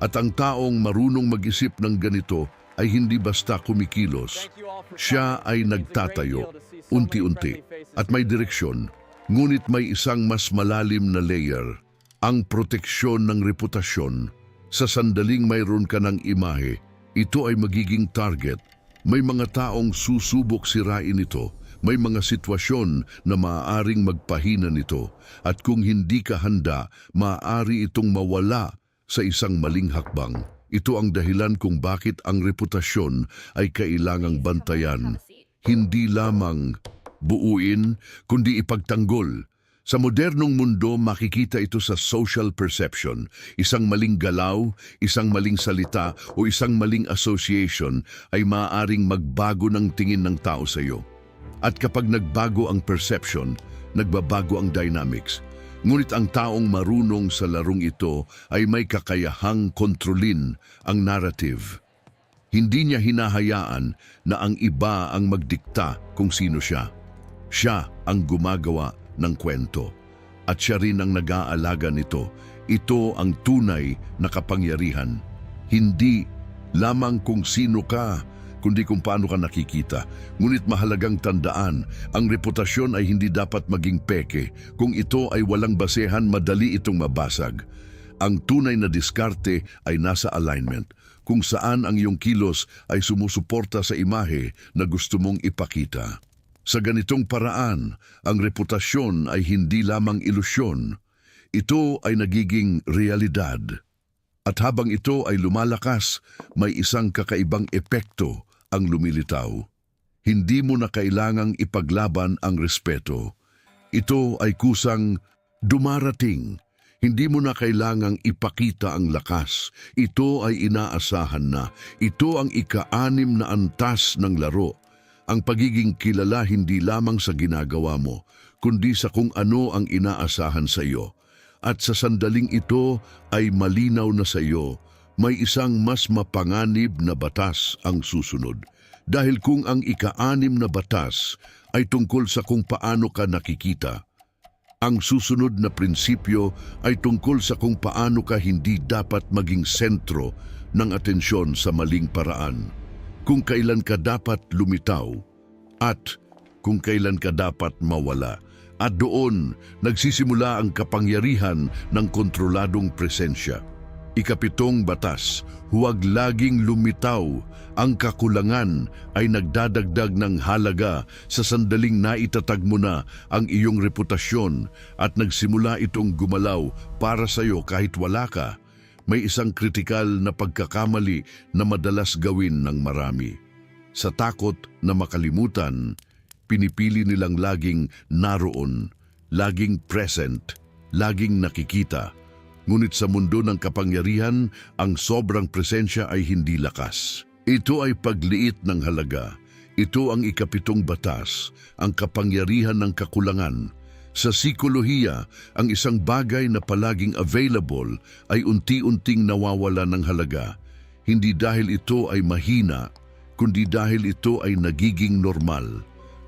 At ang taong marunong mag-isip ng ganito ay hindi basta kumikilos. Siya ay nagtatayo, unti-unti, at may direksyon. Ngunit may isang mas malalim na layer, ang proteksyon ng reputasyon. Sa sandaling mayroon ka ng imahe, ito ay magiging target. May mga taong susubok sirain ito. May mga sitwasyon na maaaring magpahina nito. At kung hindi ka handa, maaari itong mawala sa isang maling hakbang. Ito ang dahilan kung bakit ang reputasyon ay kailangang bantayan. Hindi lamang buuin, kundi ipagtanggol. Sa modernong mundo, makikita ito sa social perception. Isang maling galaw, isang maling salita o isang maling association ay maaaring magbago ng tingin ng tao sa iyo. At kapag nagbago ang perception, nagbabago ang dynamics. Ngunit ang taong marunong sa larong ito ay may kakayahang kontrolin ang narrative. Hindi niya hinahayaan na ang iba ang magdikta kung sino siya. Siya ang gumagawa ng kwento. At siya rin ang nag-aalaga nito. Ito ang tunay na kapangyarihan. Hindi lamang kung sino ka, kundi kung paano ka nakikita. Ngunit mahalagang tandaan, ang reputasyon ay hindi dapat maging peke. Kung ito ay walang basehan, madali itong mabasag. Ang tunay na diskarte ay nasa alignment, kung saan ang iyong kilos ay sumusuporta sa imahe na gusto mong ipakita. Sa ganitong paraan, ang reputasyon ay hindi lamang ilusyon. Ito ay nagiging realidad. At habang ito ay lumalakas, may isang kakaibang epekto ang lumilitaw. Hindi mo na kailangang ipaglaban ang respeto. Ito ay kusang dumarating. Hindi mo na kailangang ipakita ang lakas. Ito ay inaasahan na. Ito ang ika-6 na antas ng laro. Ang pagiging kilala hindi lamang sa ginagawa mo, kundi sa kung ano ang inaasahan sa iyo. At sa sandaling ito ay malinaw na sa iyo, may isang mas mapanganib na batas ang susunod. Dahil kung ang ika-6 na batas ay tungkol sa kung paano ka nakikita, ang susunod na prinsipyo ay tungkol sa kung paano ka hindi dapat maging sentro ng atensyon sa maling paraan. Kung kailan ka dapat lumitaw at kung kailan ka dapat mawala. At doon nagsisimula ang kapangyarihan ng kontroladong presensya. Ika-7 batas, huwag laging lumitaw. Ang kakulangan ay nagdadagdag ng halaga sa sandaling naitatag mo na ang iyong reputasyon at nagsimula itong gumalaw para sa iyo kahit wala ka. May isang kritikal na pagkakamali na madalas gawin ng marami. Sa takot na makalimutan, pinipili nilang laging naroon, laging present, laging nakikita. Ngunit sa mundo ng kapangyarihan, ang sobrang presensya ay hindi lakas. Ito ay pagliit ng halaga. Ito ang ika-7 batas, ang kapangyarihan ng kakulangan. Sa psikolohiya, ang isang bagay na palaging available ay unti-unting nawawala ng halaga. Hindi dahil ito ay mahina, kundi dahil ito ay nagiging normal.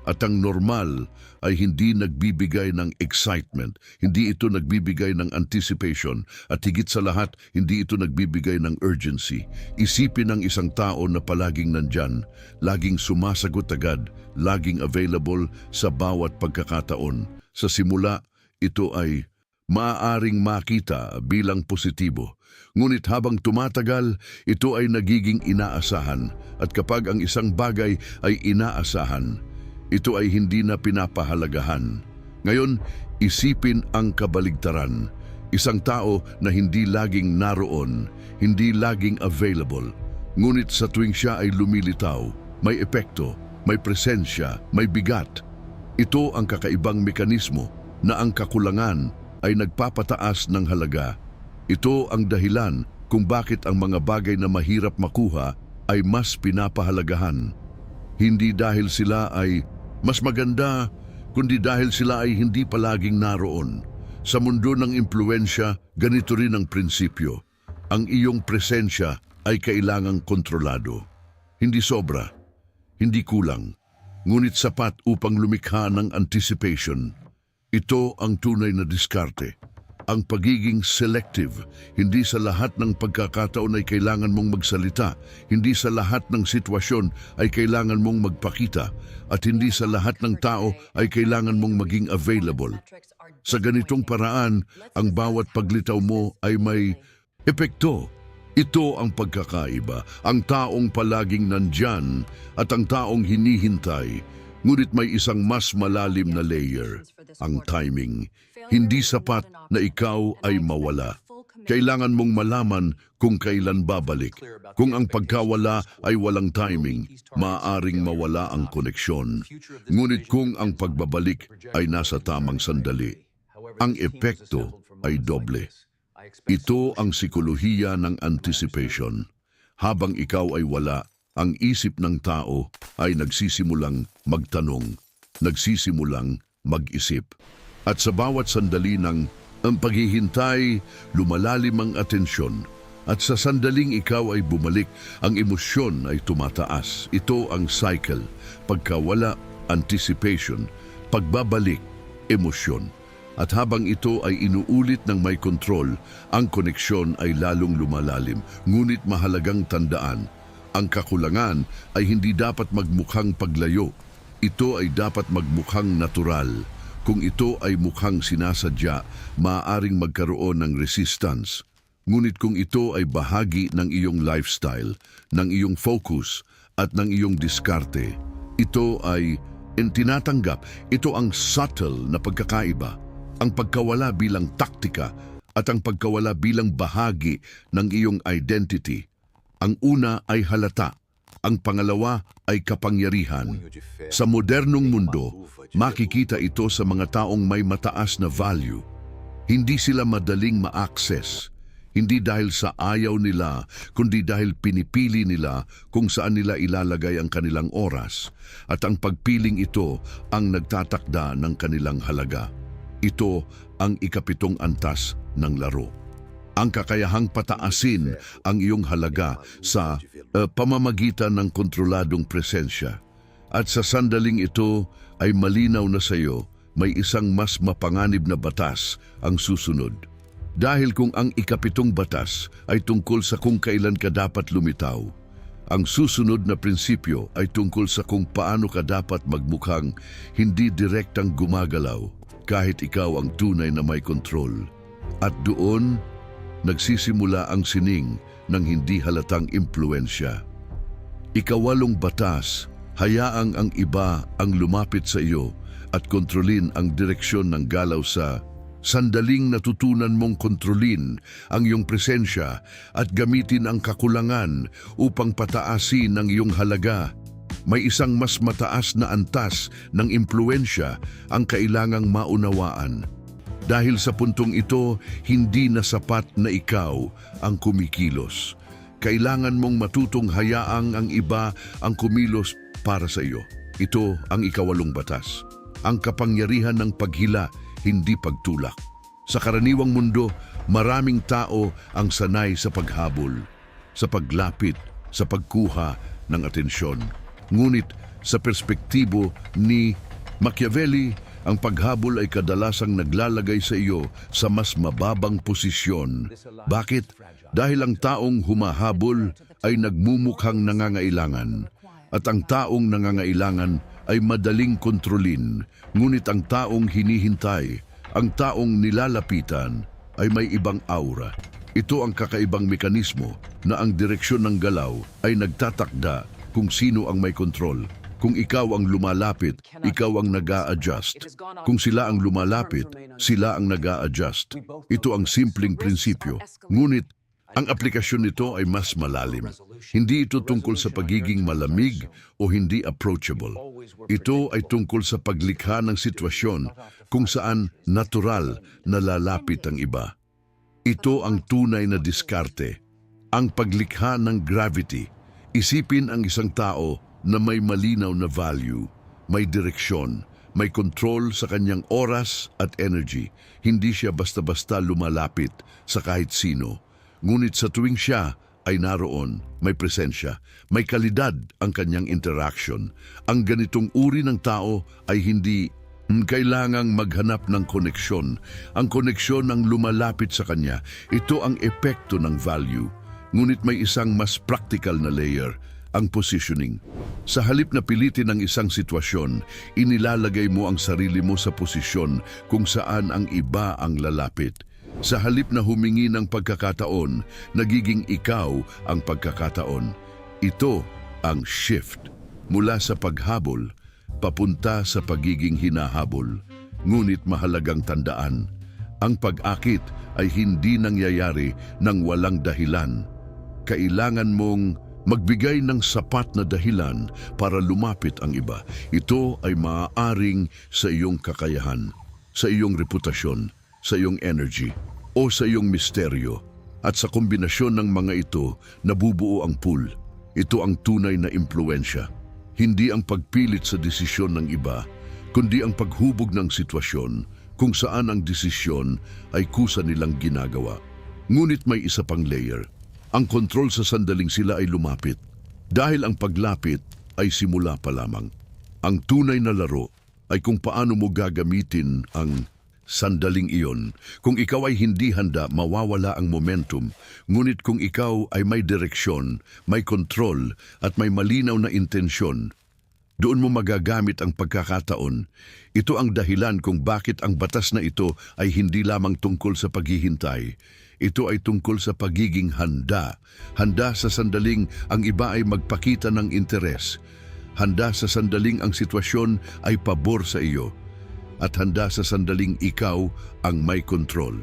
At ang normal ay hindi nagbibigay ng excitement, hindi ito nagbibigay ng anticipation, at higit sa lahat, hindi ito nagbibigay ng urgency. Isipin ng isang tao na palaging nandyan, laging sumasagot agad, laging available sa bawat pagkakataon. Sa simula, ito ay maaaring makita bilang positibo. Ngunit habang tumatagal, ito ay nagiging inaasahan. At kapag ang isang bagay ay inaasahan, ito ay hindi na pinapahalagahan. Ngayon, isipin ang kabaligtaran. Isang tao na hindi laging naroon, hindi laging available. Ngunit sa tuwing siya ay lumilitaw, may epekto, may presensya, may bigat. Ito ang kakaibang mekanismo na ang kakulangan ay nagpapataas ng halaga. Ito ang dahilan kung bakit ang mga bagay na mahirap makuha ay mas pinapahalagahan. Hindi dahil sila ay mas maganda, kundi dahil sila ay hindi palaging naroon. Sa mundo ng impluensya, ganito rin ang prinsipyo. Ang iyong presensya ay kailangang kontrolado. Hindi sobra, hindi kulang, ngunit sapat upang lumikha ng anticipation. Ito ang tunay na diskarte. Ang pagiging selective, hindi sa lahat ng pagkakataon ay kailangan mong magsalita, hindi sa lahat ng sitwasyon ay kailangan mong magpakita, at hindi sa lahat ng tao ay kailangan mong maging available. Sa ganitong paraan, ang bawat paglitaw mo ay may epekto. Ito ang pagkakaiba, ang taong palaging nandyan at ang taong hinihintay. Ngunit may isang mas malalim na layer, ang timing. Hindi sapat na ikaw ay mawala. Kailangan mong malaman kung kailan babalik. Kung ang pagkawala ay walang timing, maaaring mawala ang koneksyon. Ngunit kung ang pagbabalik ay nasa tamang sandali, ang epekto ay doble. Ito ang sikolohiya ng anticipation. Habang ikaw ay wala, ang isip ng tao ay nagsisimulang magtanong, nagsisimulang mag-isip. At sa bawat sandali ng ang paghihintay, lumalalim ang atensyon. At sa sandaling ikaw ay bumalik, ang emosyon ay tumataas. Ito ang cycle. Pagkawala, anticipation. Pagbabalik, emosyon. At habang ito ay inuulit ng may kontrol, ang koneksyon ay lalong lumalalim. Ngunit mahalagang tandaan, ang kakulangan ay hindi dapat magmukhang paglayo. Ito ay dapat magmukhang natural. Kung ito ay mukhang sinasadya, maaaring magkaroon ng resistance. Ngunit kung ito ay bahagi ng iyong lifestyle, ng iyong focus at ng iyong diskarte, ito ay tinatanggap. Ito ang subtle na pagkakaiba. Ang pagkawala bilang taktika at ang pagkawala bilang bahagi ng iyong identity. Ang una ay halata, ang pangalawa ay kapangyarihan. Sa modernong mundo, makikita ito sa mga taong may mataas na value. Hindi sila madaling ma-access, hindi dahil sa ayaw nila, kundi dahil pinipili nila kung saan nila ilalagay ang kanilang oras. At ang pagpiling ito ang nagtatakda ng kanilang halaga. Ito ang ikapitong antas ng laro. Ang kakayahang pataasin ang iyong halaga sa pamamagitan ng kontroladong presensya. At sa sandaling ito ay malinaw na sa iyo, may isang mas mapanganib na batas ang susunod. Dahil kung ang ikapitong batas ay tungkol sa kung kailan ka dapat lumitaw, ang susunod na prinsipyo ay tungkol sa kung paano ka dapat magmukhang hindi direktang gumagalaw kahit ikaw ang tunay na may kontrol. At doon, nagsisimula ang sining ng hindi halatang impluensya. Ikawalong batas, hayaang ang iba ang lumapit sa iyo at kontrolin ang direksyon ng galaw sa sandaling natutunan mong kontrolin ang iyong presensya at gamitin ang kakulangan upang pataasin ang iyong halaga. May isang mas mataas na antas ng impluensya ang kailangang maunawaan. Dahil sa puntong ito, hindi na sapat na ikaw ang kumikilos. Kailangan mong matutong hayaang ang iba ang kumilos para sa iyo. Ito ang ikawalong batas. Ang kapangyarihan ng paghila, hindi pagtulak. Sa karaniwang mundo, maraming tao ang sanay sa paghabol, sa paglapit, sa pagkuha ng atensyon. Ngunit sa perspektibo ni Machiavelli, ang paghabol ay kadalasang naglalagay sa iyo sa mas mababang posisyon. Bakit? Dahil ang taong humahabol ay nagmumukhang nangangailangan. At ang taong nangangailangan ay madaling kontrolin. Ngunit ang taong hinihintay, ang taong nilalapitan, ay may ibang aura. Ito ang kakaibang mekanismo na ang direksyon ng galaw ay nagtatakda kung sino ang may kontrol. Kung ikaw ang lumalapit, ikaw ang nag-a-adjust. Kung sila ang lumalapit, sila ang nag-a-adjust. Ito ang simpleng prinsipyo. Ngunit, ang aplikasyon nito ay mas malalim. Hindi ito tungkol sa pagiging malamig o hindi approachable. Ito ay tungkol sa paglikha ng sitwasyon kung saan natural na lalapit ang iba. Ito ang tunay na diskarte, ang paglikha ng gravity. Isipin ang isang tao na may malinaw na value, may direksyon, may control sa kanyang oras at energy. Hindi siya basta-basta lumalapit sa kahit sino. Ngunit sa tuwing siya ay naroon, may presensya, may kalidad ang kanyang interaction. Ang ganitong uri ng tao ay hindi kailangang maghanap ng koneksyon. Ang koneksyon ang lumalapit sa kanya. Ito ang epekto ng value. Ngunit may isang mas practical na layer, ang positioning. Sa halip na pilitin ang isang sitwasyon, inilalagay mo ang sarili mo sa posisyon kung saan ang iba ang lalapit. Sa halip na humingi ng pagkakataon, nagiging ikaw ang pagkakataon. Ito ang shift mula sa paghabol papunta sa pagiging hinahabol. Ngunit mahalagang tandaan, ang pag-akit ay hindi nangyayari ng walang dahilan. Kailangan mong magbigay ng sapat na dahilan para lumapit ang iba. Ito ay maaaring sa iyong kakayahan, sa iyong reputasyon, sa iyong energy, o sa iyong misteryo. At sa kombinasyon ng mga ito, nabubuo ang pool. Ito ang tunay na impluensya. Hindi ang pagpilit sa desisyon ng iba, kundi ang paghubog ng sitwasyon kung saan ang desisyon ay kusa nilang ginagawa. Ngunit may isa pang layer. Ang kontrol sa sandaling sila ay lumapit. Dahil ang paglapit ay simula pa lamang. Ang tunay na laro ay kung paano mo gagamitin ang sandaling iyon. Kung ikaw ay hindi handa, mawawala ang momentum. Ngunit kung ikaw ay may direksyon, may kontrol at may malinaw na intensyon, doon mo magagamit ang pagkakataon. Ito ang dahilan kung bakit ang batas na ito ay hindi lamang tungkol sa paghihintay. Ito ay tungkol sa pagiging handa. Handa sa sandaling ang iba ay magpakita ng interes. Handa sa sandaling ang sitwasyon ay pabor sa iyo. At handa sa sandaling ikaw ang may kontrol.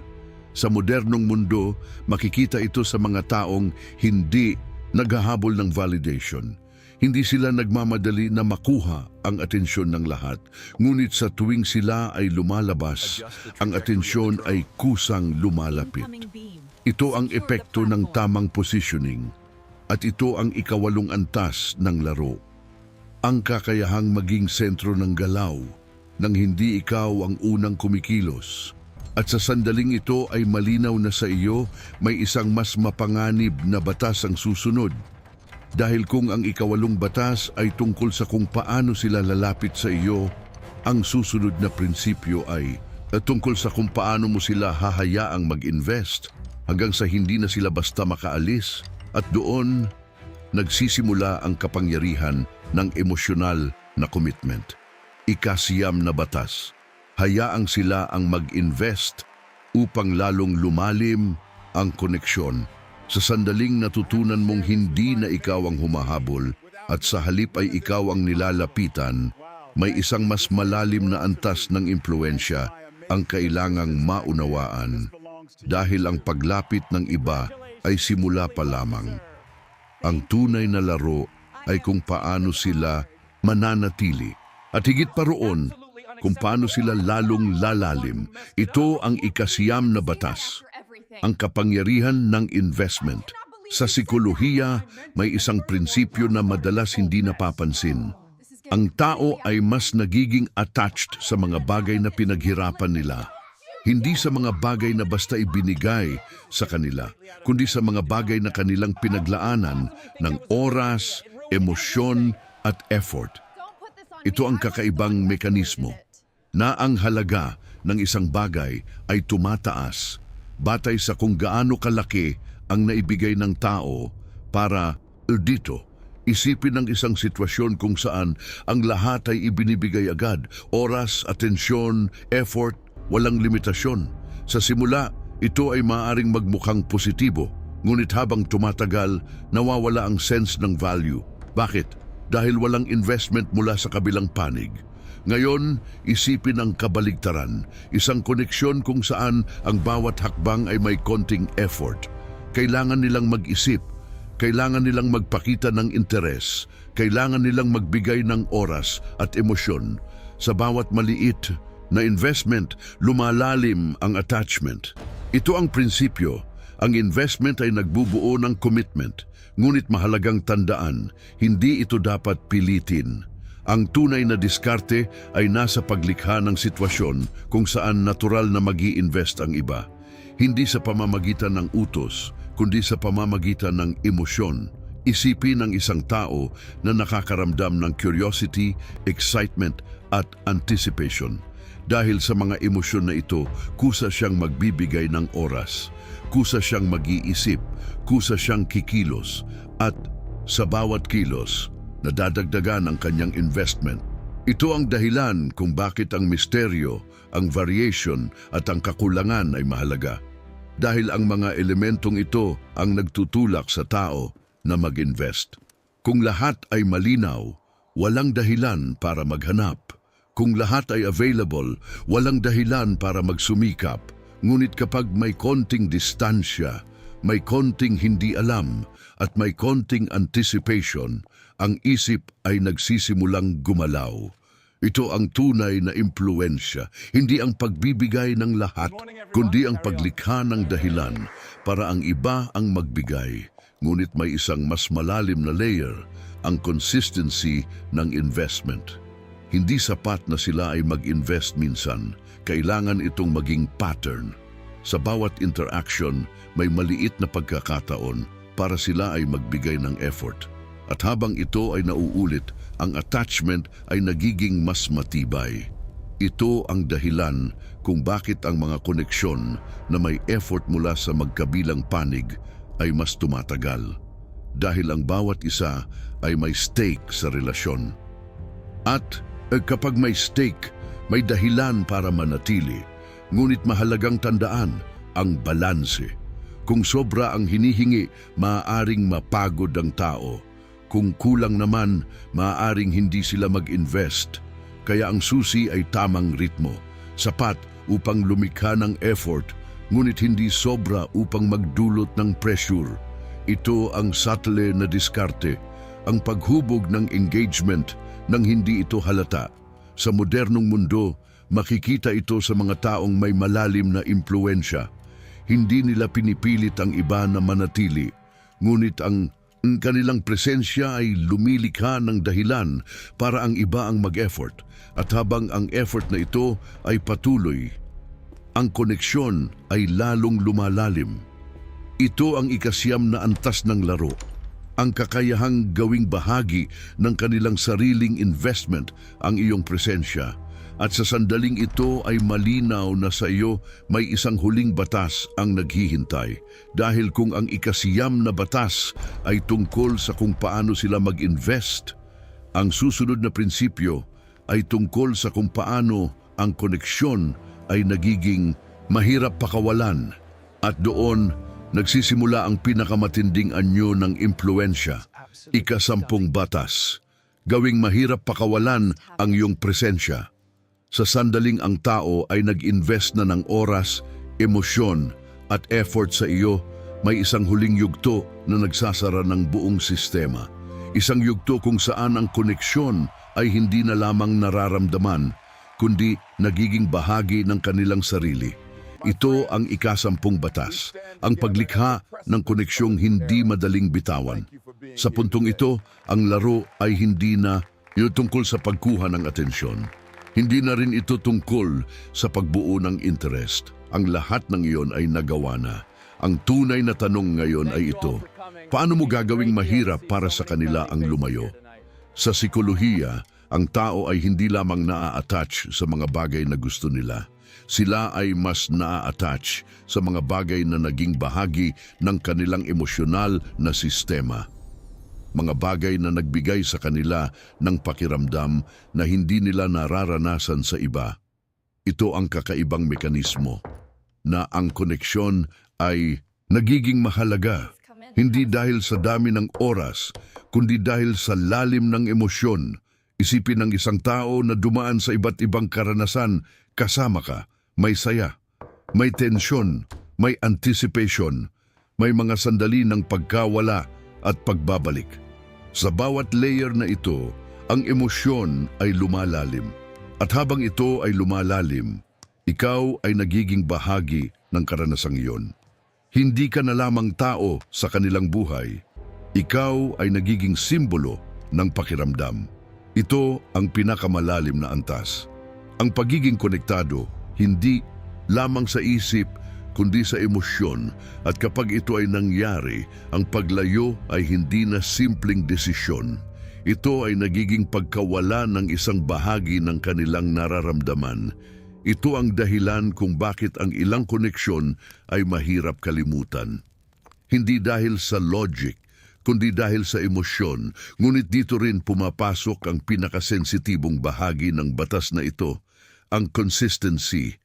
Sa modernong mundo, makikita ito sa mga taong hindi naghahabol ng validation. Hindi sila nagmamadali na makuha ang atensyon ng lahat. Ngunit sa tuwing sila ay lumalabas, ang atensyon ay kusang lumalapit. Ito ang epekto ng tamang positioning. At ito ang ikawalong antas ng laro. Ang kakayahang maging sentro ng galaw nang hindi ikaw ang unang kumikilos. At sa sandaling ito ay malinaw na sa iyo may isang mas mapanganib na batas ang susunod. Dahil kung ang ikawalong batas ay tungkol sa kung paano sila lalapit sa iyo, ang susunod na prinsipyo ay tungkol sa kung paano mo sila hahayaang mag-invest hanggang sa hindi na sila basta makaalis. At doon, nagsisimula ang kapangyarihan ng emosyonal na commitment. Ikasiyam na batas. Hayaang sila ang mag-invest upang lalong lumalim ang koneksyon. Sa sandaling natutunan mong hindi na ikaw ang humahabol at sa halip ay ikaw ang nilalapitan, may isang mas malalim na antas ng impluensya ang kailangang maunawaan. Dahil ang paglapit ng iba ay simula pa lamang. Ang tunay na laro ay kung paano sila mananatili. At higit pa roon, kung paano sila lalong lalalim. Ito ang ikasiyam na batas, ang kapangyarihan ng investment. Sa psikolohiya, may isang prinsipyo na madalas hindi napapansin. Ang tao ay mas nagiging attached sa mga bagay na pinaghirapan nila. Hindi sa mga bagay na basta ibinigay sa kanila, kundi sa mga bagay na kanilang pinaglaanan ng oras, emosyon at effort. Ito ang kakaibang mekanismo na ang halaga ng isang bagay ay tumataas batay sa kung gaano kalaki ang naibigay ng tao para dito. Isipin ng isang sitwasyon kung saan ang lahat ay ibinibigay agad, oras, atensyon, effort, walang limitasyon. Sa simula, ito ay maaaring magmukhang positibo, ngunit habang tumatagal, nawawala ang sense ng value. Bakit? Dahil walang investment mula sa kabilang panig. Ngayon, isipin ang kabaligtaran, isang koneksyon kung saan ang bawat hakbang ay may konting effort. Kailangan nilang mag-isip, kailangan nilang magpakita ng interes, kailangan nilang magbigay ng oras at emosyon. Sa bawat maliit na investment, lumalalim ang attachment. Ito ang prinsipyo. Ang investment ay nagbubuo ng commitment. Ngunit mahalagang tandaan, hindi ito dapat pilitin. Ang tunay na diskarte ay nasa paglikha ng sitwasyon kung saan natural na mag-i-invest ang iba. Hindi sa pamamagitan ng utos, kundi sa pamamagitan ng emosyon. Isipin ng isang tao na nakakaramdam ng curiosity, excitement at anticipation. Dahil sa mga emosyon na ito, kusa siyang magbibigay ng oras. Kusa siyang mag-iisip, kusa siyang kikilos, at sa bawat kilos, nadadagdagan ang kanyang investment. Ito ang dahilan kung bakit ang misteryo, ang variation at ang kakulangan ay mahalaga. Dahil ang mga elementong ito ang nagtutulak sa tao na mag-invest. Kung lahat ay malinaw, walang dahilan para maghanap. Kung lahat ay available, walang dahilan para magsumikap. Ngunit kapag may konting distansya, may konting hindi alam, at may konting anticipation, ang isip ay nagsisimulang gumalaw. Ito ang tunay na impluensya, hindi ang pagbibigay ng lahat, kundi ang paglikha ng dahilan para ang iba ang magbigay. Ngunit may isang mas malalim na layer, ang consistency ng investment. Hindi sapat na sila ay mag-invest minsan. Kailangan itong maging pattern. Sa bawat interaction, may maliit na pagkakataon para sila ay magbigay ng effort. At habang ito ay nauulit, ang attachment ay nagiging mas matibay. Ito ang dahilan kung bakit ang mga koneksyon na may effort mula sa magkabilang panig ay mas tumatagal. Dahil ang bawat isa ay may stake sa relasyon. At kapag may stake, may dahilan para manatili. Ngunit mahalagang tandaan ang balanse. Kung sobra ang hinihingi, maaaring mapagod ang tao. Kung kulang naman, maaaring hindi sila mag-invest. Kaya ang susi ay tamang ritmo, sapat upang lumikha ng effort, ngunit hindi sobra upang magdulot ng pressure. Ito ang subtle na diskarte, ang paghubog ng engagement nang hindi ito halata. Sa modernong mundo, makikita ito sa mga taong may malalim na impluensya. Hindi nila pinipilit ang iba na manatili, ngunit ang kanilang presensya ay lumilikha ng dahilan para ang iba ang mag-effort. At habang ang effort na ito ay patuloy, ang koneksyon ay lalong lumalalim. Ito ang ikasyam na antas ng laro, ang kakayahang gawing bahagi ng kanilang sariling investment ang iyong presensya. At sa sandaling ito ay malinaw na sa iyo may isang huling batas ang naghihintay. Dahil kung ang ikasiyam na batas ay tungkol sa kung paano sila mag-invest, ang susunod na prinsipyo ay tungkol sa kung paano ang koneksyon ay nagiging mahirap pakawalan. At doon, nagsisimula ang pinakamatinding anyo ng impluensya, ika-10 batas. Gawing mahirap pakawalan ang iyong presensya. Sa sandaling ang tao ay nag-invest na ng oras, emosyon at effort sa iyo, may isang huling yugto na nagsasara ng buong sistema. Isang yugto kung saan ang koneksyon ay hindi na lamang nararamdaman, kundi nagiging bahagi ng kanilang sarili. Ito ang ika-10 batas, ang paglikha ng koneksyong hindi madaling bitawan. Sa puntong ito, ang laro ay hindi na tungkol sa pagkuha ng atensyon. Hindi na rin ito tungkol sa pagbuo ng interest. Ang lahat ng iyon ay nagawa na. Ang tunay na tanong ngayon ay ito: paano mo gagawing mahirap para sa kanila ang lumayo? Sa psikolohiya, ang tao ay hindi lamang naa-attach sa mga bagay na gusto nila. Sila ay mas naa-attach sa mga bagay na naging bahagi ng kanilang emosyonal na sistema. Mga bagay na nagbigay sa kanila ng pakiramdam na hindi nila nararanasan sa iba. Ito ang kakaibang mekanismo na ang koneksyon ay nagiging mahalaga, hindi dahil sa dami ng oras, kundi dahil sa lalim ng emosyon. Isipin ng isang tao na dumaan sa iba't ibang karanasan, kasama ka, may saya, may tensyon, may anticipation, may mga sandali ng pagkawala at pagbabalik. Sa bawat layer na ito, ang emosyon ay lumalalim. At habang ito ay lumalalim, ikaw ay nagiging bahagi ng karanasang iyon. Hindi ka na lamang tao sa kanilang buhay. Ikaw ay nagiging simbolo ng pakiramdam. Ito ang pinakamalalim na antas. Ang pagiging konektado, hindi lamang sa isip, kundi sa emosyon, at kapag ito ay nangyari, ang paglayo ay hindi na simpleng desisyon. Ito ay nagiging pagkawala ng isang bahagi ng kanilang nararamdaman. Ito ang dahilan kung bakit ang ilang koneksyon ay mahirap kalimutan. Hindi dahil sa logic, kundi dahil sa emosyon, ngunit dito rin pumapasok ang pinakasensitibong bahagi ng batas na ito, ang consistency.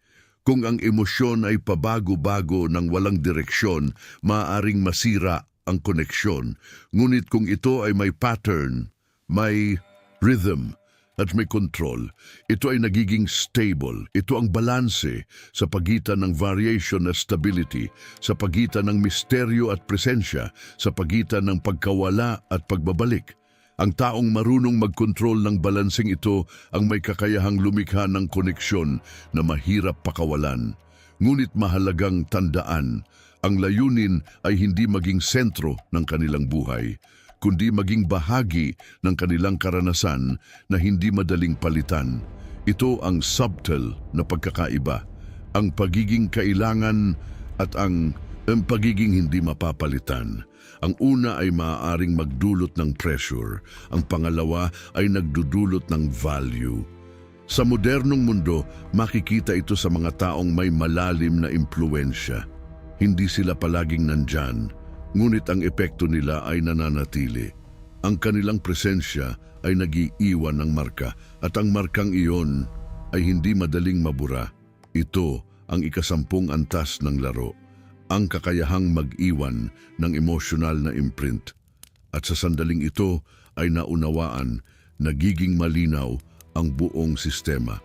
Kung ang emosyon ay pabago-bago ng walang direksyon, maaaring masira ang koneksyon. Ngunit kung ito ay may pattern, may rhythm, at may control, ito ay nagiging stable. Ito ang balanse sa pagitan ng variation at stability, sa pagitan ng misteryo at presensya, sa pagitan ng pagkawala at pagbabalik. Ang taong marunong mag-control ng balansing ito ang may kakayahang lumikha ng koneksyon na mahirap pakawalan. Ngunit mahalagang tandaan, ang layunin ay hindi maging sentro ng kanilang buhay, kundi maging bahagi ng kanilang karanasan na hindi madaling palitan. Ito ang subtle na pagkakaiba, ang pagiging kailangan at ang pagiging hindi mapapalitan. Ang una ay maaaring magdulot ng pressure, ang pangalawa ay nagdudulot ng value. Sa modernong mundo, makikita ito sa mga taong may malalim na impluwensya. Hindi sila palaging nandyan, ngunit ang epekto nila ay nananatili. Ang kanilang presensya ay nag-iiwan ng marka at ang markang iyon ay hindi madaling mabura. Ito ang ikasampung antas ng laro, ang kakayahang mag-iwan ng emosyonal na imprint. At sa sandaling ito ay naunawaan, nagiging malinaw ang buong sistema.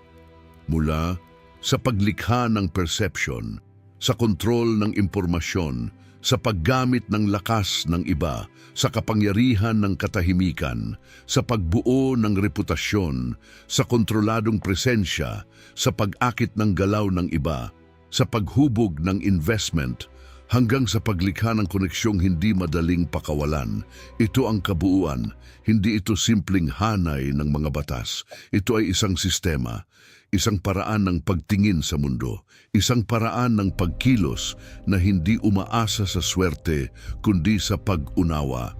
Mula sa paglikha ng perception, sa kontrol ng impormasyon, sa paggamit ng lakas ng iba, sa kapangyarihan ng katahimikan, sa pagbuo ng reputasyon, sa kontroladong presensya, sa pag-akit ng galaw ng iba, sa paghubog ng investment, hanggang sa paglikha ng koneksyong hindi madaling pakawalan. Ito ang kabuuan, hindi ito simpleng hanay ng mga batas. Ito ay isang sistema, isang paraan ng pagtingin sa mundo, isang paraan ng pagkilos na hindi umaasa sa swerte kundi sa pag-unawa.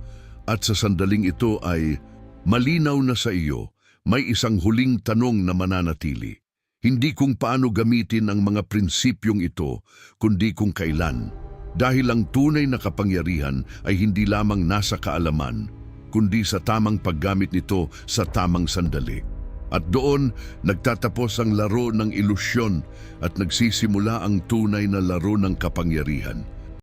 At sa sandaling ito ay malinaw na sa iyo, may isang huling tanong na mananatili. Hindi kung paano gamitin ang mga prinsipyong ito, kundi kung kailan. Dahil ang tunay na kapangyarihan ay hindi lamang nasa kaalaman, kundi sa tamang paggamit nito sa tamang sandali. At doon, nagtatapos ang laro ng ilusyon at nagsisimula ang tunay na laro ng kapangyarihan.